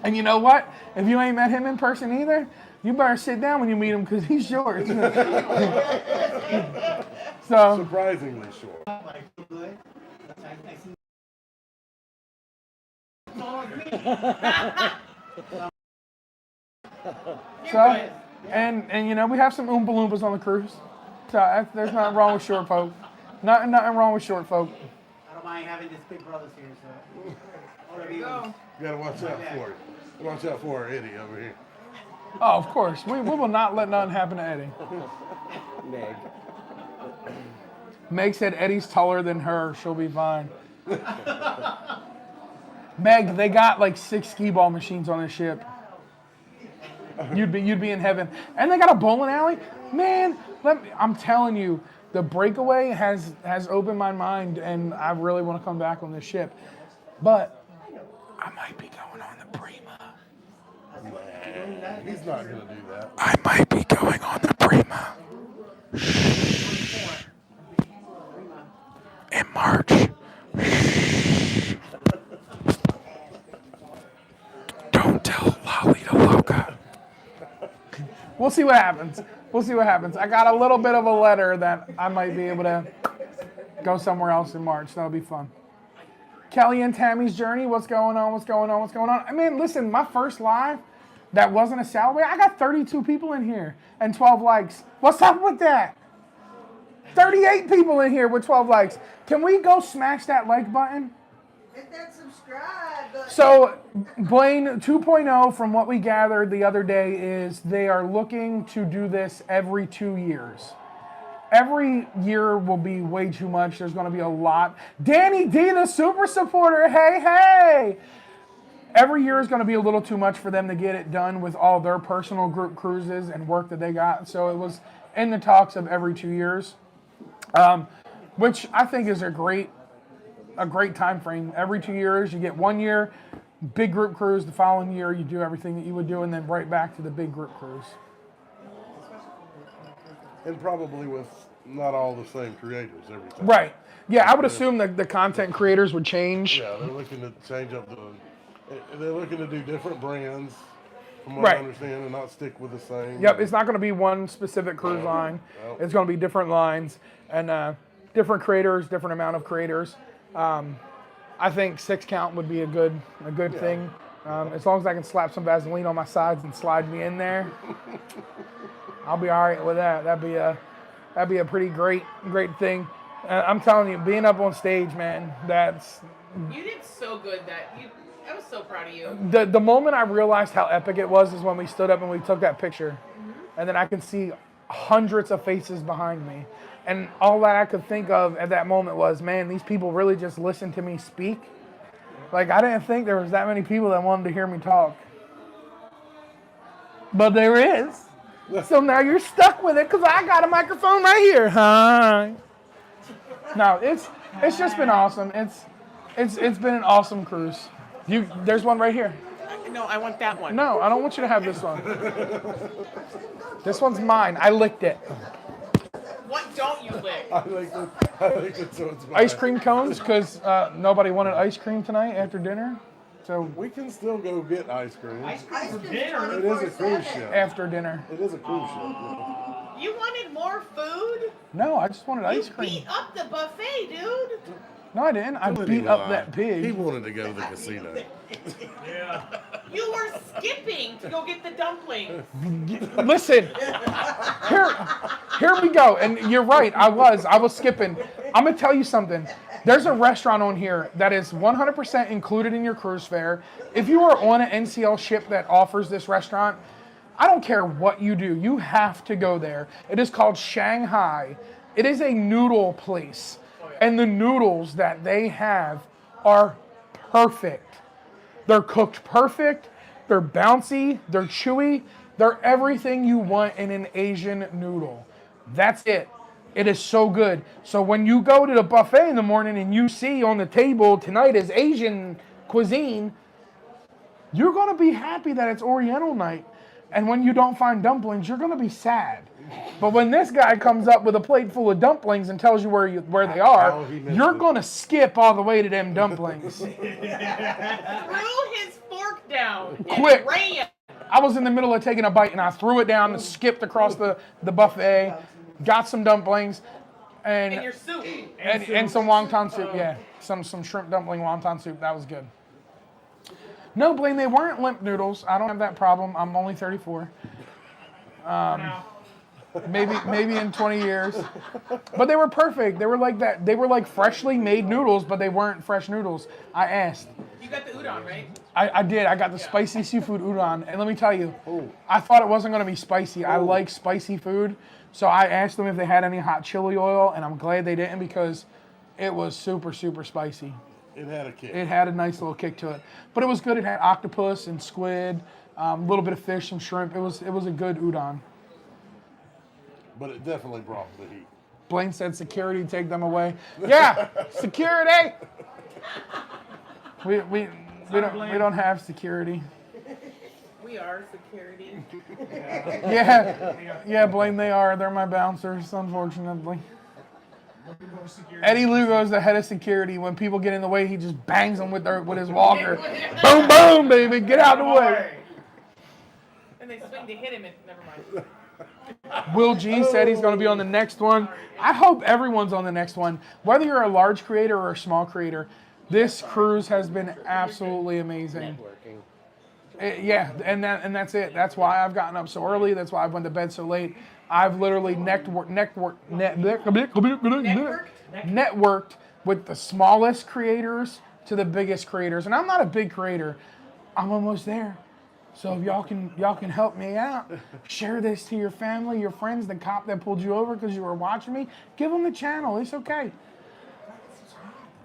Speaker 1: And you know what? If you ain't met him in person either, you better sit down when you meet him because he's short. So
Speaker 3: Surprisingly short.
Speaker 1: So, and you know, we have some Oompa Loompas on the cruise. So there's nothing wrong with short folk. Nothing wrong with short folk.
Speaker 6: I don't mind having these big brothers here, so.
Speaker 7: There you go.
Speaker 3: You gotta watch out for it. Watch out for our Eddie over here.
Speaker 1: Oh, of course. We will not let nothing happen to Eddie.
Speaker 10: Meg.
Speaker 1: Meg said Eddie's taller than her. She'll be fine. Meg, they got like 6 skee ball machines on this ship. You'd be in heaven. And they got a bowling alley. Man, I'm telling you, the Breakaway has opened my mind, and I really want to come back on this ship. But I might be going on the Prima.
Speaker 3: He's not gonna do that.
Speaker 1: I might be going on the Prima. In March. Don't tell Lolita Loca. We'll see what happens. We'll see what happens. I got a little bit of a letter that I might be able to go somewhere else in March. That'll be fun. Kelly and Tammy's journey. What's going on? What's going on? What's going on? I mean, listen, my first live that wasn't a salary. I got 32 people in here and 12 likes. What's up with that? 38 people in here with 12 likes. Can we go smash that like button?
Speaker 9: Hit that subscribe button.
Speaker 1: So, Blaine 2.0, from what we gathered the other day, is they are looking to do this every 2 years. Every year will be way too much. There's going to be a lot. Danny D, the super supporter. Hey, hey. Every year is going to be a little too much for them to get it done with all their personal group cruises and work that they got. So it was in the talks of every 2 years, which I think is a great time frame. Every 2 years, you get 1 year, big group cruise. The following year, you do everything that you would do, and then right back to the big group cruise.
Speaker 3: And probably with not all the same creators every time.
Speaker 1: Right. Yeah, I would assume that the content creators would change.
Speaker 3: Yeah, they're looking to change up they're looking to do different brands, from what
Speaker 1: Right.
Speaker 3: I understand, and not stick with the same.
Speaker 1: Yep, it's not going to be one specific cruise line.
Speaker 3: Nope.
Speaker 1: It's going to be different lines and different creators, different amount of creators. I think 6 count would be a good thing. As long as I can slap some Vaseline on my sides and slide me in there, I'll be all right with that. That'd be a pretty great thing. I'm telling you, being up on stage, man,
Speaker 7: You did so good I was so proud of you.
Speaker 1: the moment I realized how epic it was is when we stood up and we took that picture. And then I can see hundreds of faces behind me. And all that I could think of at that moment was, man, these people really just listened to me speak. Like, I didn't think there was that many people that wanted to hear me talk. But there is. So now you're stuck with it because I got a microphone right here. Hi. No, it's just been awesome. It's been an awesome cruise. There's one right here.
Speaker 8: No, I want that one.
Speaker 1: No, I don't want you to have this one. This one's mine. I licked it.
Speaker 7: What don't you lick?
Speaker 3: I think that's what's
Speaker 1: Ice cream cones, because nobody wanted ice cream tonight after dinner. So
Speaker 3: We can still go get ice cream.
Speaker 8: Ice cream for
Speaker 9: cream
Speaker 8: dinner.
Speaker 3: It is a cruise ship.
Speaker 1: after dinner.
Speaker 3: It is a cruise ship.
Speaker 7: You wanted more food?
Speaker 1: No, I just wanted ice
Speaker 7: You
Speaker 1: cream.
Speaker 7: beat up the buffet, dude.
Speaker 1: No, I didn't. I beat up that
Speaker 3: He
Speaker 1: pig.
Speaker 3: wanted to go to the casino.
Speaker 8: Yeah.
Speaker 7: You were skipping to go get the dumplings.
Speaker 1: Listen, here we go. And you're right. I was skipping. I'm gonna tell you something. There's a restaurant on here that is 100% included in your cruise fare. If you are on an NCL ship that offers this restaurant, I don't care what you do. You have to go there. It is called Shanghai. It is a noodle place. And the noodles that they have are perfect. They're cooked perfect. They're bouncy. They're chewy. They're everything you want in an Asian noodle. That's it. It is so good. So when you go to the buffet in the morning and you see on the table tonight is Asian cuisine, you're going to be happy that it's Oriental night. And when you don't find dumplings, you're going to be sad. But when this guy comes up with a plate full of dumplings and tells you where they are,
Speaker 3: How he missed
Speaker 1: you're
Speaker 3: it.
Speaker 1: going to skip all the way to them dumplings.
Speaker 7: Threw his fork down. And
Speaker 1: Quick.
Speaker 7: ran.
Speaker 1: I was in the middle of taking a bite and I threw it down and skipped across the buffet, got some dumplings,
Speaker 7: And your soup.
Speaker 1: and some wonton soup. Yeah, some shrimp dumpling wonton soup. That was good. No, Blaine, they weren't limp noodles. I don't have that problem. I'm only 34. Maybe in 20 years. But they were perfect. They were like that. They were like freshly made noodles, but they weren't fresh noodles. I asked.
Speaker 7: You got the udon, right?
Speaker 1: I did. I got the spicy seafood udon. And let me tell you, I thought it wasn't going to be spicy. I like spicy food. So I asked them if they had any hot chili oil, and I'm glad they didn't because it was super, super spicy.
Speaker 3: It had a kick.
Speaker 1: It had a nice little kick to it. But it was good. It had octopus and squid, a little bit of fish and shrimp. It was a good udon.
Speaker 3: But it definitely brought the heat.
Speaker 1: Blaine said security, take them away. Yeah, security. We don't have security.
Speaker 7: We are security.
Speaker 1: Yeah, Blaine, they are. They're my bouncers, unfortunately. Eddie Lugo's the head of security. When people get in the way, he just bangs them with his walker. Boom, boom, baby, get out of the way.
Speaker 7: And they swing to hit him and never mind.
Speaker 1: Will G said he's going to be on the next one. I hope everyone's on the next one. Whether you're a large creator or a small creator, this cruise has been absolutely amazing. Yeah, and that's it. That's why I've gotten up so early. That's why I went to bed so late. I've literally networked with the smallest creators to the biggest creators. And I'm not a big creator. I'm almost there. So if y'all can help me out, share this to your family, your friends, the cop that pulled you over because you were watching me, give them the channel. It's okay.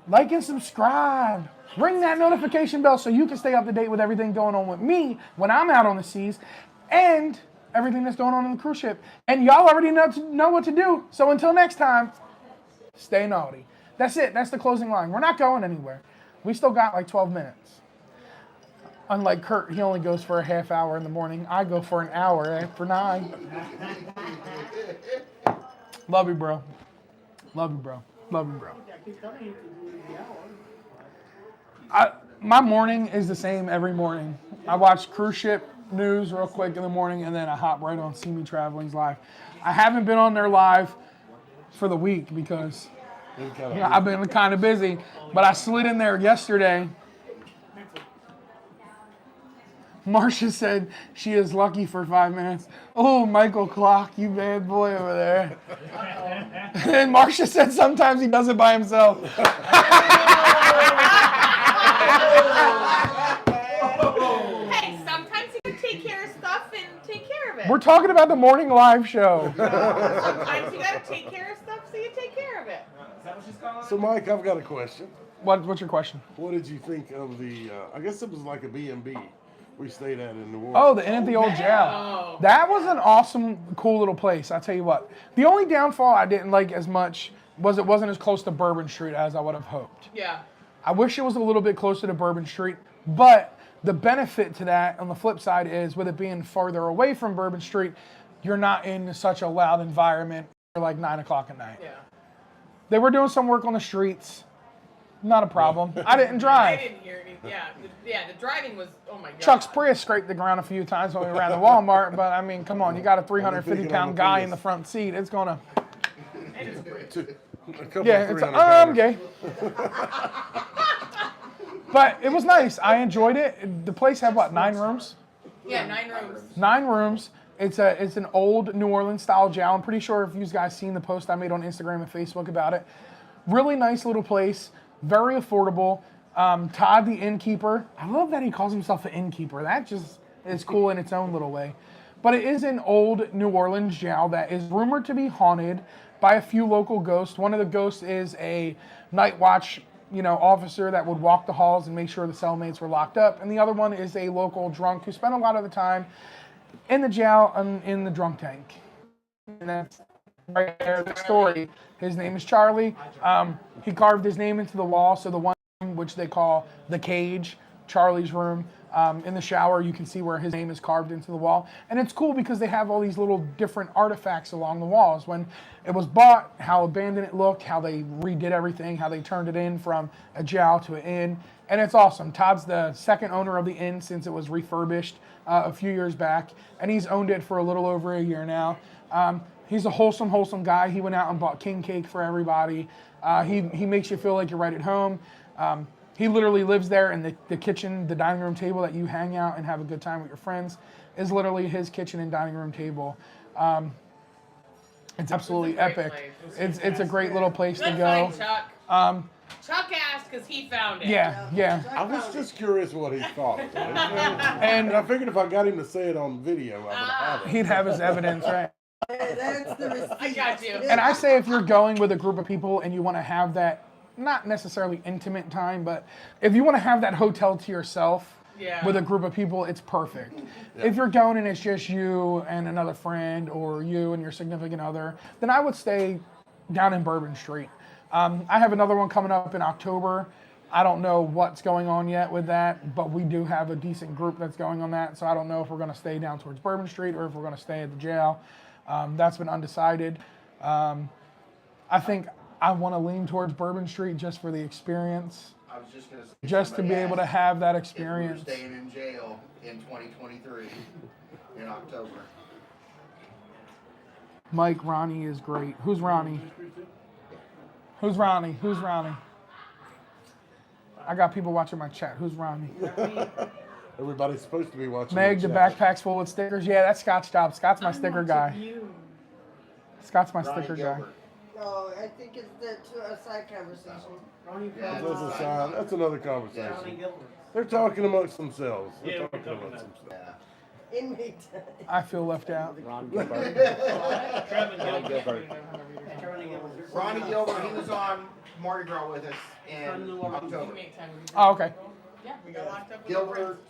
Speaker 1: Like and subscribe. Ring that notification bell so you can stay up to date with everything going on with me when I'm out on the seas and everything that's going on in the cruise ship. And y'all already know what to do. So until next time, stay naughty. That's it. That's the closing line. We're not going anywhere. We still got like 12 minutes. Unlike Kurt, he only goes for a half hour in the morning. I go for an hour after 9. Love you, bro. Love you, bro. Love you, bro. My morning is the same every morning. I watch cruise ship news real quick in the morning, and then I hop right on See Me Traveling's live. I haven't been on there live for the week because I've been kind of busy, but I slid in there yesterday. Marcia said she is lucky for 5 minutes. Oh, Michael Clock, you bad boy over there. And Marcia said sometimes he does it by himself.
Speaker 7: Hey, sometimes you can take care of stuff and take care of it.
Speaker 1: We're talking about the morning live show.
Speaker 7: Sometimes you gotta take care of stuff so you take care of it.
Speaker 3: So, Mike, I've got a question.
Speaker 1: What's your question?
Speaker 3: What did you think of the, I guess it was like a B&B we stayed at in New Orleans?
Speaker 1: Oh, the Inn at the Old Jail. That was an awesome, cool little place. I'll tell you what. The only downfall I didn't like as much was it wasn't as close to Bourbon Street as I would have hoped.
Speaker 7: Yeah.
Speaker 1: I wish it was a little bit closer to Bourbon Street, but the benefit to that on the flip side is with it being farther away from Bourbon Street, you're not in such a loud environment for like 9 o'clock at night.
Speaker 7: Yeah.
Speaker 1: They were doing some work on the streets. Not a problem. I didn't drive.
Speaker 7: I didn't hear anything. Yeah, the driving was, oh my God.
Speaker 1: Chuck's Prius scraped the ground a few times when we ran to Walmart, but I mean, come on, you got a 350-pound guy in the front seat. It's gonna. Yeah, it's I'm gay. But it was nice. I enjoyed it. The place had what, 9 rooms?
Speaker 7: Yeah, 9 rooms.
Speaker 1: 9 rooms. It's an old New Orleans style jail. I'm pretty sure if you guys seen the post I made on Instagram and Facebook about it. Really nice little place. Very affordable. Todd, the innkeeper. I love that he calls himself an innkeeper. That just is cool in its own little way. But it is an old New Orleans jail that is rumored to be haunted by a few local ghosts. One of the ghosts is a night watch, officer that would walk the halls and make sure the cellmates were locked up. And the other one is a local drunk who spent a lot of the time in the jail and in the drunk tank. And that's right there, the story. His name is Charlie. He carved his name into the wall, so the one which they call the cage, Charlie's room, In the shower, you can see where his name is carved into the wall. And it's cool because they have all these little different artifacts along the walls. When it was bought, how abandoned it looked, how they redid everything, how they turned it in from a jail to an inn. And it's awesome. Todd's the second owner of the inn since it was refurbished a few years back. And he's owned it for a little over a year now. He's a wholesome guy. He went out and bought king cake for everybody. He makes you feel like you're right at home. He literally lives there, and the kitchen, the dining room table that you hang out and have a good time with your friends is literally his kitchen and dining room table. It's absolutely epic. It's a great little place to go.
Speaker 7: Chuck. Chuck asked because he found it.
Speaker 1: Yeah.
Speaker 3: I was just curious what he thought. And I figured if I got him to say it on video, I would have it.
Speaker 1: He'd have his evidence, right?
Speaker 9: That's the receipt.
Speaker 7: I got you.
Speaker 1: And I say if you're going with a group of people and you want to have that, not necessarily intimate time, but if you want to have that hotel to yourself with a group of people, it's perfect. Yeah. If you're going and it's just you and another friend or you and your significant other, then I would stay down in Bourbon Street. I have another one coming up in October. I don't know what's going on yet with that, but we do have a decent group that's going on that, so I don't know if we're going to stay down towards Bourbon Street or if we're going to stay at the jail. That's been undecided. I think I want to lean towards Bourbon Street just for the experience.
Speaker 10: I was just going to say,
Speaker 1: just to be able to have that experience.
Speaker 10: If we were staying in jail in 2023 in October.
Speaker 1: Mike, Ronnie is great. Who's Ronnie? Who's Ronnie? Who's Ronnie? I got people watching my chat. Who's Ronnie?
Speaker 3: Everybody's supposed to be watching.
Speaker 1: Meg, the backpack's full with stickers. Yeah, that's Scott's job. Scott's my sticker guy. Scott's my sticker guy.
Speaker 9: No, I think it's a side conversation.
Speaker 3: That's another conversation. They're talking amongst themselves. They're talking amongst themselves.
Speaker 9: Inmate.
Speaker 1: I feel left out.
Speaker 10: Ronnie Gilbert, he was on Mardi Gras with us in October.
Speaker 1: Oh, okay.
Speaker 7: Yeah, we got locked up.
Speaker 10: Gilbert.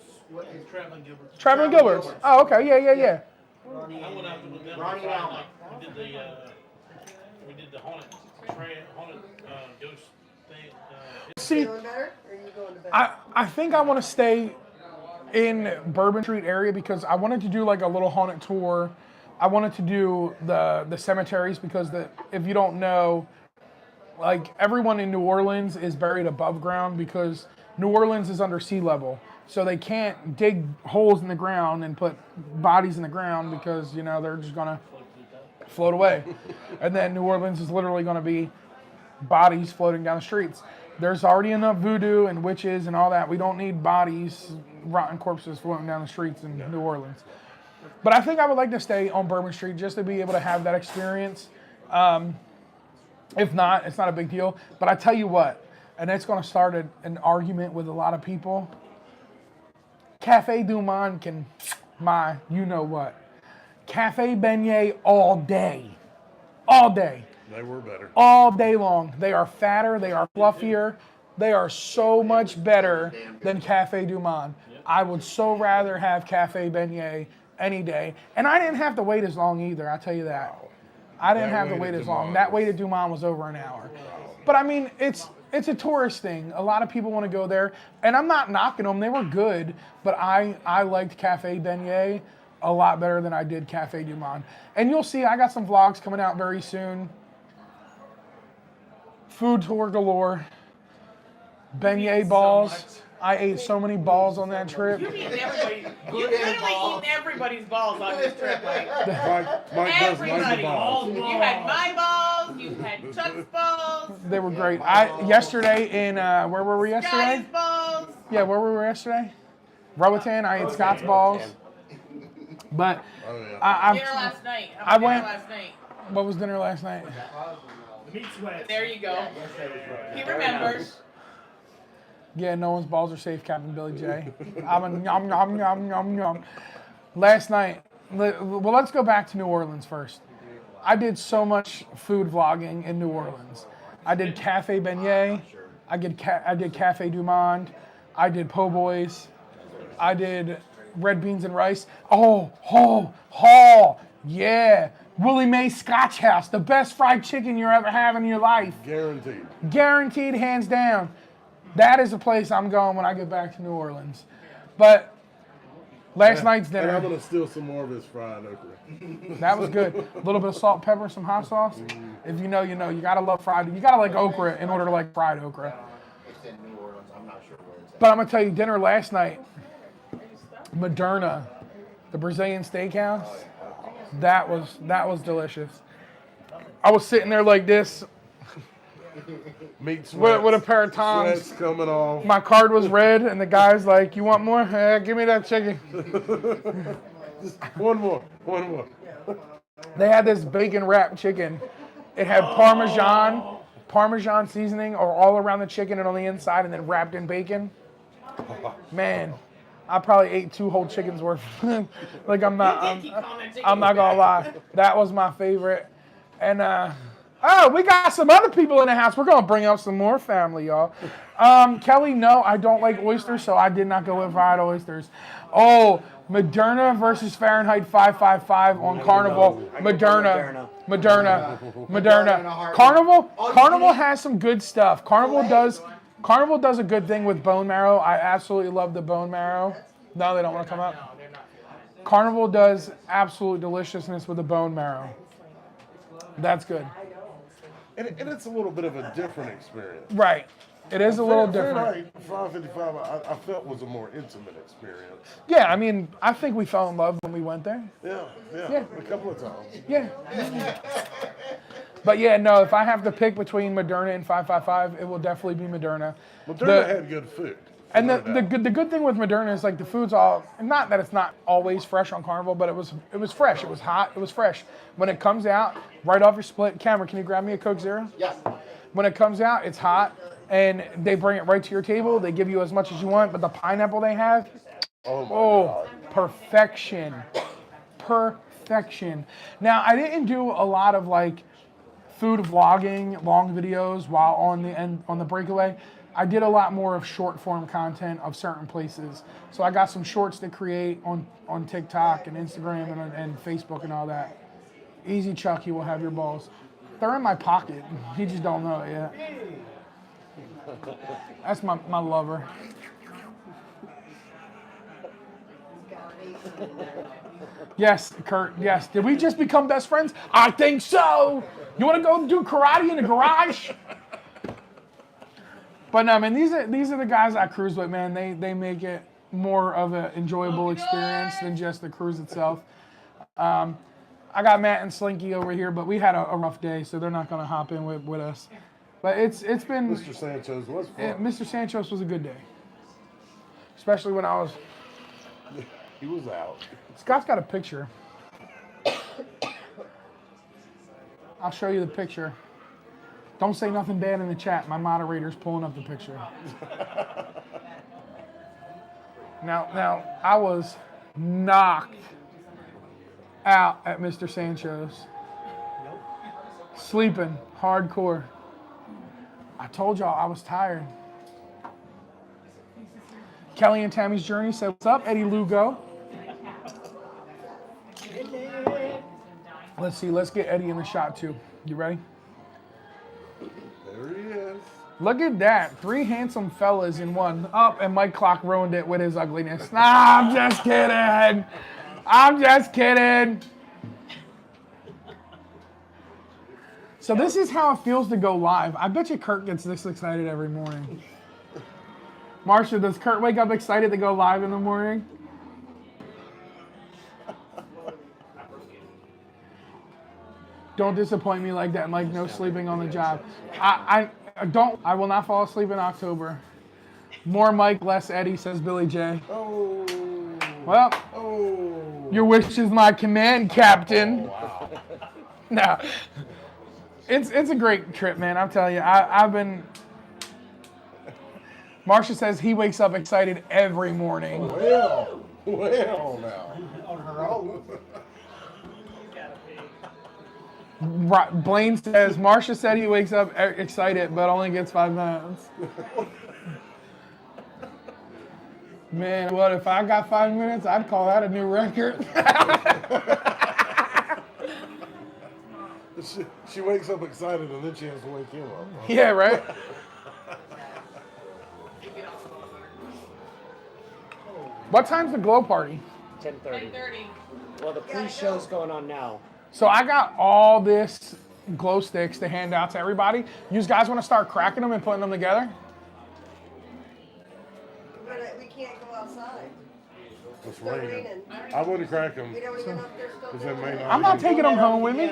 Speaker 8: Traveling Gilbert.
Speaker 1: Traveling Gilberts. Oh, okay. Yeah.
Speaker 8: I went out with them.
Speaker 10: Ronnie and Alma.
Speaker 8: We did the haunted ghost thing.
Speaker 1: See,
Speaker 9: Feeling better? Or are you going to bed?
Speaker 1: I think I want to stay in Bourbon Street area because I wanted to do like a little haunted tour. I wanted to do the cemeteries because if you don't know, like everyone in New Orleans is buried above ground because New Orleans is under sea level. So they can't dig holes in the ground and put bodies in the ground because, they're just going to float away. And then New Orleans is literally going to be bodies floating down the streets. There's already enough voodoo and witches and all that. We don't need bodies, rotten corpses floating down the streets in New Orleans. But I think I would like to stay on Bourbon Street just to be able to have that experience. If not, it's not a big deal. But I tell you what, and it's going to start an argument with a lot of people. Cafe Du Monde can, you know what. Cafe beignet all day. All day.
Speaker 3: They were better.
Speaker 1: All day long. They are fatter. They are fluffier. They are so much better than Cafe Du Monde. I would so rather have Cafe beignet any day. And I didn't have to wait as long either, I'll tell you that. I didn't have to wait as long. That wait at Du Monde was over an hour. But I mean, it's a tourist thing. A lot of people want to go there. And I'm not knocking them. They were good. But I liked Cafe beignet a lot better than I did Cafe Du Monde. And you'll see, I got some vlogs coming out very soon. Food tour galore. Beignet balls. I ate so many balls on that trip.
Speaker 7: You literally eaten everybody's balls on this trip. Like,
Speaker 3: Mike does like the balls.
Speaker 7: You had my balls. You had Chuck's balls.
Speaker 1: They were great. Yesterday in where were we yesterday?
Speaker 7: Scotty's balls.
Speaker 1: Yeah, where were we yesterday? Roatan. I ate Scott's balls. But
Speaker 7: dinner last night.
Speaker 1: I went.
Speaker 7: Last night.
Speaker 1: What was dinner last night?
Speaker 8: The meat sweat.
Speaker 7: There you go. He remembers.
Speaker 1: Yeah, no one's balls are safe, Captain Billy J. I'm a yum, yum, yum, yum, yum. Last night, well, let's go back to New Orleans first. I did so much food vlogging in New Orleans. I did Cafe Beignet. I did Cafe Du Monde. I did Po' Boys. I did red beans and rice. Yeah. Willie Mae's Scotch House, the best fried chicken you ever have in your life.
Speaker 3: Guaranteed.
Speaker 1: Guaranteed, hands down. That is a place I'm going when I get back to New Orleans. But Last night's
Speaker 3: And I'm
Speaker 1: dinner,
Speaker 3: gonna steal some more of his fried okra.
Speaker 1: that was good. A little bit of salt, pepper, some hot sauce. If you know, you know. You gotta love fried. You gotta like okra in order to like fried okra.
Speaker 10: It's in New Orleans. I'm not sure where it's at.
Speaker 1: But I'm gonna tell you, dinner last night, Moderna, the Brazilian steakhouse, that was delicious. I was sitting there like this
Speaker 3: Meat sweats,
Speaker 1: with a pair of Toms.
Speaker 3: sweats coming off.
Speaker 1: My card was red, and the guy's like, "You want more? Give me that chicken."
Speaker 3: One more.
Speaker 1: They had this bacon wrapped chicken. It had Parmesan seasoning all around the chicken and on the inside, and then wrapped in bacon. Man, I probably ate 2 whole chickens worth. Like I'm not gonna lie. That was my favorite. And we got some other people in the house. We're gonna bring up some more family, y'all. Kelly, no, I don't like oysters, so I did not go with fried oysters. Oh, Moderna versus Fahrenheit 555 on Carnival. Moderna. Carnival has some good stuff. Carnival does a good thing with bone marrow. I absolutely love the bone marrow. No, they don't want to come up. Carnival does absolute deliciousness with the bone marrow. That's good.
Speaker 3: And it's a little bit of a different experience.
Speaker 1: Right. It is a little different.
Speaker 3: Fahrenheit 555, I felt was a more intimate experience.
Speaker 1: Yeah, I mean, I think we fell in love when we went there.
Speaker 3: Yeah. A couple of times.
Speaker 1: Yeah. But yeah, no, if I have to pick between Moderna and 555, it will definitely be Moderna.
Speaker 3: Moderna had good food.
Speaker 1: And the good thing with Moderna is like the food's all, not that it's not always fresh on Carnival, but it was fresh. It was hot. It was fresh. When it comes out, right off your split, Cameron, can you grab me a Coke Zero?
Speaker 10: Yes.
Speaker 1: When it comes out, it's hot, and they bring it right to your table. They give you as much as you want, but the pineapple they have,
Speaker 3: Oh,
Speaker 1: perfection. Now, I didn't do a lot of like food vlogging, long videos while on the breakaway. I did a lot more of short form content of certain places. So I got some shorts to create on TikTok and Instagram and Facebook and all that. Easy, Chuck, you will have your balls. They're in my pocket. You just don't know it yet. That's my lover. Yes, Kurt, yes. Did we just become best friends? I think so. You want to go do karate in the garage? But no, man, these are the guys I cruise with, man. They make it more of an enjoyable experience than just the cruise itself. I got Matt and Slinky over here, but we had a rough day, so they're not going to hop in with us. But it's been...
Speaker 3: Mr. Sancho's was fun.
Speaker 1: Mr. Sancho's was a good day. Especially when I was...
Speaker 3: He was out.
Speaker 1: Scott's got a picture. I'll show you the picture. Don't say nothing bad in the chat. My moderator's pulling up the picture. Now, I was knocked out at Mr. Sancho's. Sleeping hardcore. I told y'all I was tired. Kelly and Tammy's Journey said, "What's up, Eddie Lugo?" Let's see. Let's get Eddie in the shot too. You ready?
Speaker 3: There he is.
Speaker 1: Look at that. 3 handsome fellas in one. Up, and Mike Clock ruined it with his ugliness. Nah, I'm just kidding. I'm just kidding. So this is how it feels to go live. I bet you Kurt gets this excited every morning. Marsha, does Kurt wake up excited to go live in the morning? Don't disappoint me like that, Mike. No sleeping on the job. I will not fall asleep in October. More Mike, less Eddie, says Billy J.
Speaker 3: Oh.
Speaker 1: Well,
Speaker 3: Oh.
Speaker 1: your wish is my command, Captain.
Speaker 3: Wow.
Speaker 1: No, it's a great trip, man. I'm telling you, I've been. Marsha says he wakes up excited every morning.
Speaker 3: Well now.
Speaker 6: On her own.
Speaker 1: Blaine says Marsha said he wakes up excited, but only gets 5 minutes. Man, what if I got 5 minutes? I'd call that a new record.
Speaker 3: She wakes up excited and then she has to wake him up. Huh?
Speaker 1: Yeah, right? What time's the glow party?
Speaker 11: 10:30.
Speaker 7: 10:30.
Speaker 11: Well, the pre-show's going on now.
Speaker 1: So I got all this glow sticks to hand out to everybody. You guys want to start cracking them and putting them together?
Speaker 9: But we can't go outside.
Speaker 3: It's raining. I wouldn't crack them.
Speaker 9: We don't even know if they're still
Speaker 3: Because they may not.
Speaker 1: I'm not taking them home with me.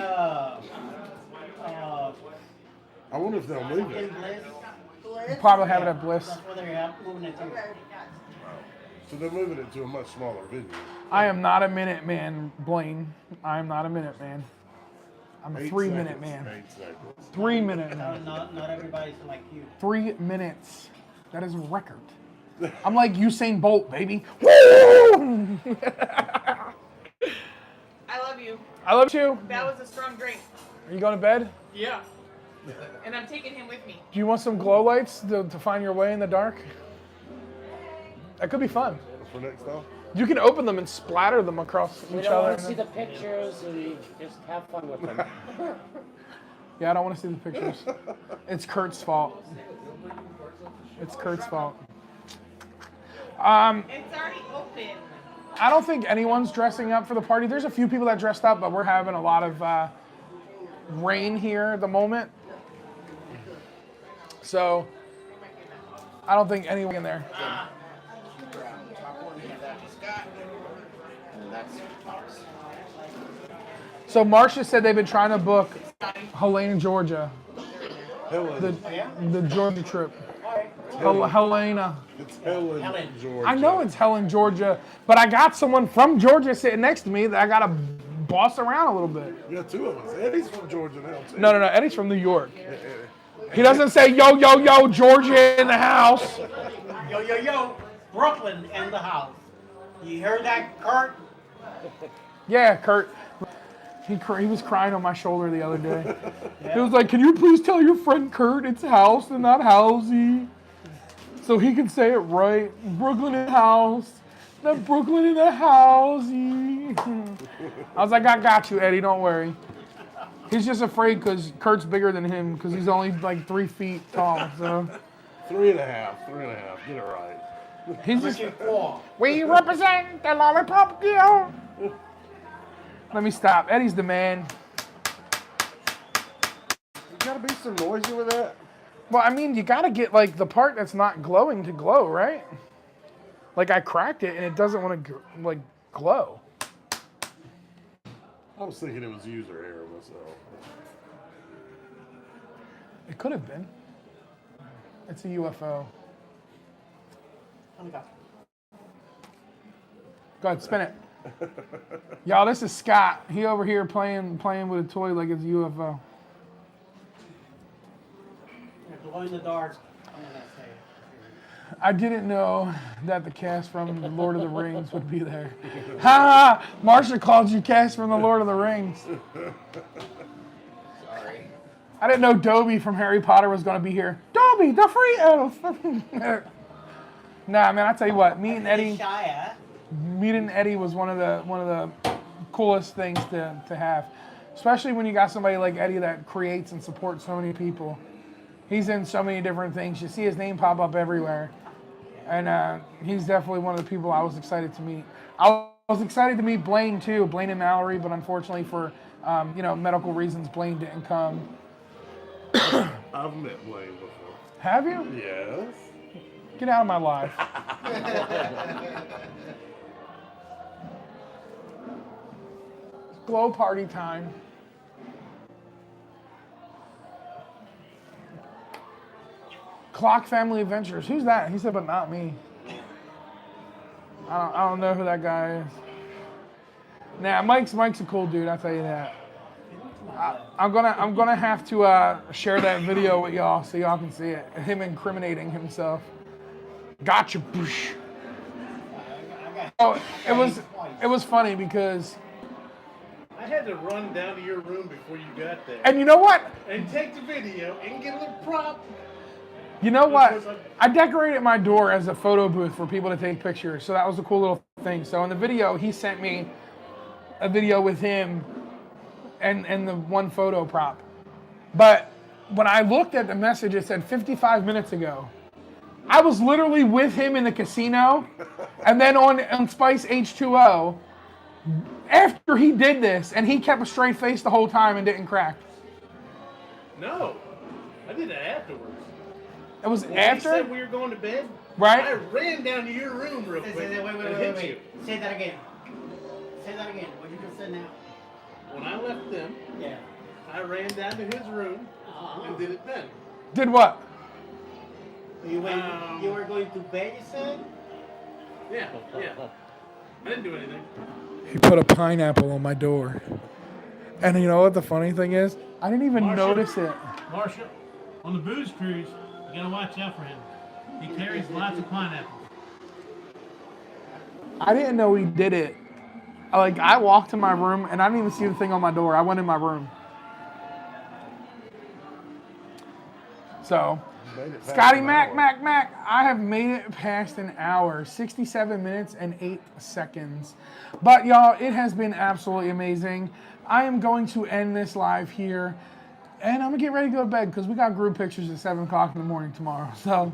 Speaker 3: I wonder if they'll move it.
Speaker 1: Probably have it at Bliss.
Speaker 6: That's where they're moving it to.
Speaker 3: So they're moving it to a much smaller venue.
Speaker 1: I am not a minute man, Blaine. I am not a minute man. I'm a 3 minute man.
Speaker 3: 8 seconds.
Speaker 1: 3 minute man.
Speaker 6: Not everybody's like you.
Speaker 1: 3 minutes. That is a record. I'm like Usain Bolt, baby. Woo!
Speaker 7: I love you.
Speaker 1: I love you.
Speaker 7: That was a strong drink.
Speaker 1: Are you going to bed?
Speaker 7: Yeah. And I'm taking him with me.
Speaker 1: Do you want some glow lights to find your way in the dark? That could be fun.
Speaker 3: For next time?
Speaker 1: You can open them and splatter them across
Speaker 11: We
Speaker 1: each
Speaker 11: don't
Speaker 1: other.
Speaker 11: want to see the pictures, and just have fun with them.
Speaker 1: Yeah, I don't want to see the pictures. It's Kurt's fault. It's Kurt's fault.
Speaker 7: It's already open.
Speaker 1: I don't think anyone's dressing up for the party. There's a few people that dressed up, but we're having a lot of rain here at the moment. So I don't think anyone in there. So Marcia said they've been trying to book Helena, Georgia. The Georgia trip. Helena.
Speaker 3: It's Helen, Georgia.
Speaker 1: I know it's Helen, Georgia, but I got someone from Georgia sitting next to me that I got to boss around a little bit.
Speaker 3: You got 2 of us. Eddie's from Georgia now, too.
Speaker 1: No. Eddie's from New York. He doesn't say, yo, yo, yo, Georgia in the house.
Speaker 6: Yo, yo, yo, Brooklyn in the house. You heard that, Kurt?
Speaker 1: Yeah, Kurt. He was crying on my shoulder the other day. He was like, can you please tell your friend Kurt it's house and not housey? So he can say it right. Brooklyn in the house. Not Brooklyn in the housey. I was like, I got you, Eddie, don't worry. He's just afraid because Kurt's bigger than him because he's only like 3 feet tall. So
Speaker 3: 3.5. 3.5. Get it right.
Speaker 1: he's just, we represent the lollipop girl. Let me stop. Eddie's the man.
Speaker 3: You gotta be so noisy with that.
Speaker 1: Well, I mean, you gotta get like the part that's not glowing to glow, right? Like I cracked it and it doesn't want to like glow.
Speaker 3: I was thinking it was user error myself.
Speaker 1: It could have been. It's a UFO. Go ahead, spin it. Y'all, this is Scott. He over here playing with a toy like it's a UFO.
Speaker 6: Glow in the dark. I'm gonna say.
Speaker 1: I didn't know that the cast from the Lord of the Rings would be there. Ha! Marsha called you cast from the Lord of the Rings.
Speaker 10: Sorry.
Speaker 1: I didn't know Dobie from Harry Potter was going to be here. Dobie, the free elf. Nah, man, I tell you what, meeting Eddie was one of the coolest things to have, especially when you got somebody like Eddie that creates and supports so many people. He's in so many different things. You see his name pop up everywhere, and he's definitely one of the people I was excited to meet. I was excited to meet Blaine too, Blaine and Mallory, but unfortunately for medical reasons, Blaine didn't come.
Speaker 3: I've met Blaine before.
Speaker 1: Have you?
Speaker 3: Yes.
Speaker 1: Get out of my life. Glow party time. Clock Family Adventures. Who's that? He said, but not me. I don't know who that guy is. Nah, Mike's a cool dude. I'll tell you that. I'm gonna have to share that video with y'all so y'all can see it. Him incriminating himself. Gotcha. Oh, it was funny because
Speaker 8: I had to run down to your room before you got there.
Speaker 1: And you know what?
Speaker 8: And take the video and get a little prop.
Speaker 1: You know what? I decorated my door as a photo booth for people to take pictures, so that was a cool little thing. So in the video, he sent me a video with him and the one photo prop. But when I looked at the message, it said 55 minutes ago. I was literally with him in the casino And then on Spice H2O, after he did this, and he kept a straight face the whole time and didn't crack.
Speaker 2: No, I did that afterwards.
Speaker 1: It was
Speaker 2: When
Speaker 1: after?
Speaker 2: we said we were going to bed,
Speaker 1: Right?
Speaker 2: I ran down to your room real quick and hit you.
Speaker 6: Say that again. Say that again. What you just said now.
Speaker 2: When I left them,
Speaker 6: Yeah.
Speaker 2: I ran down to his room and did it then.
Speaker 1: Did what?
Speaker 6: You were going to bed, you said?
Speaker 2: Yeah. I didn't do anything.
Speaker 1: He put a pineapple on my door. And you know what the funny thing is? I didn't even notice it.
Speaker 2: Marshall, on the booze cruise, you gotta watch out for him. He carries lots of pineapples.
Speaker 1: I didn't know he did it. Like, I walked to my room, and I didn't even see the thing on my door. I went in my room. So, Scotty Mac, I have made it past an hour, 67 minutes and 8 seconds. But y'all, it has been absolutely amazing. I am going to end this live here, and I'm gonna get ready to go to bed because we got group pictures at 7 o'clock in the morning tomorrow. So,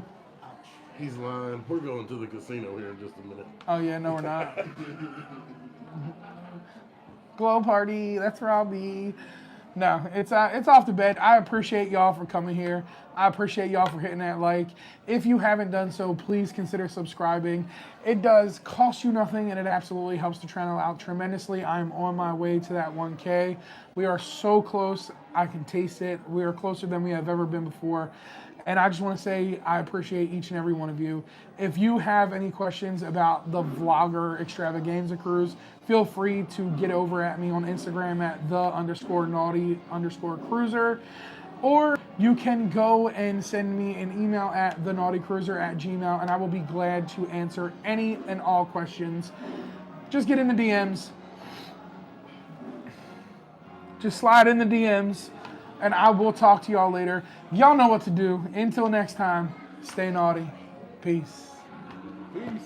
Speaker 3: He's lying. We're going to the casino here in just a minute.
Speaker 1: oh yeah, no we're not. Glow party, that's where I'll be. No, it's off to bed. I appreciate y'all for coming here. I appreciate y'all for hitting that like. If you haven't done so, please consider subscribing. It does cost you nothing, and it absolutely helps the channel out tremendously. I am on my way to that 1K. We are so close. I can taste it. We are closer than we have ever been before. And I just want to say I appreciate each and every one of you. If you have any questions about the Vlogger Extravaganza cruise, feel free to get over at me on Instagram at _naughty_cruiser. Or you can go and send me an email at thenaughtycruiser@gmail.com, and I will be glad to answer any and all questions. Just get in the DMs. Just slide in the DMs, and I will talk to y'all later. Y'all know what to do. Until next time, stay naughty. Peace.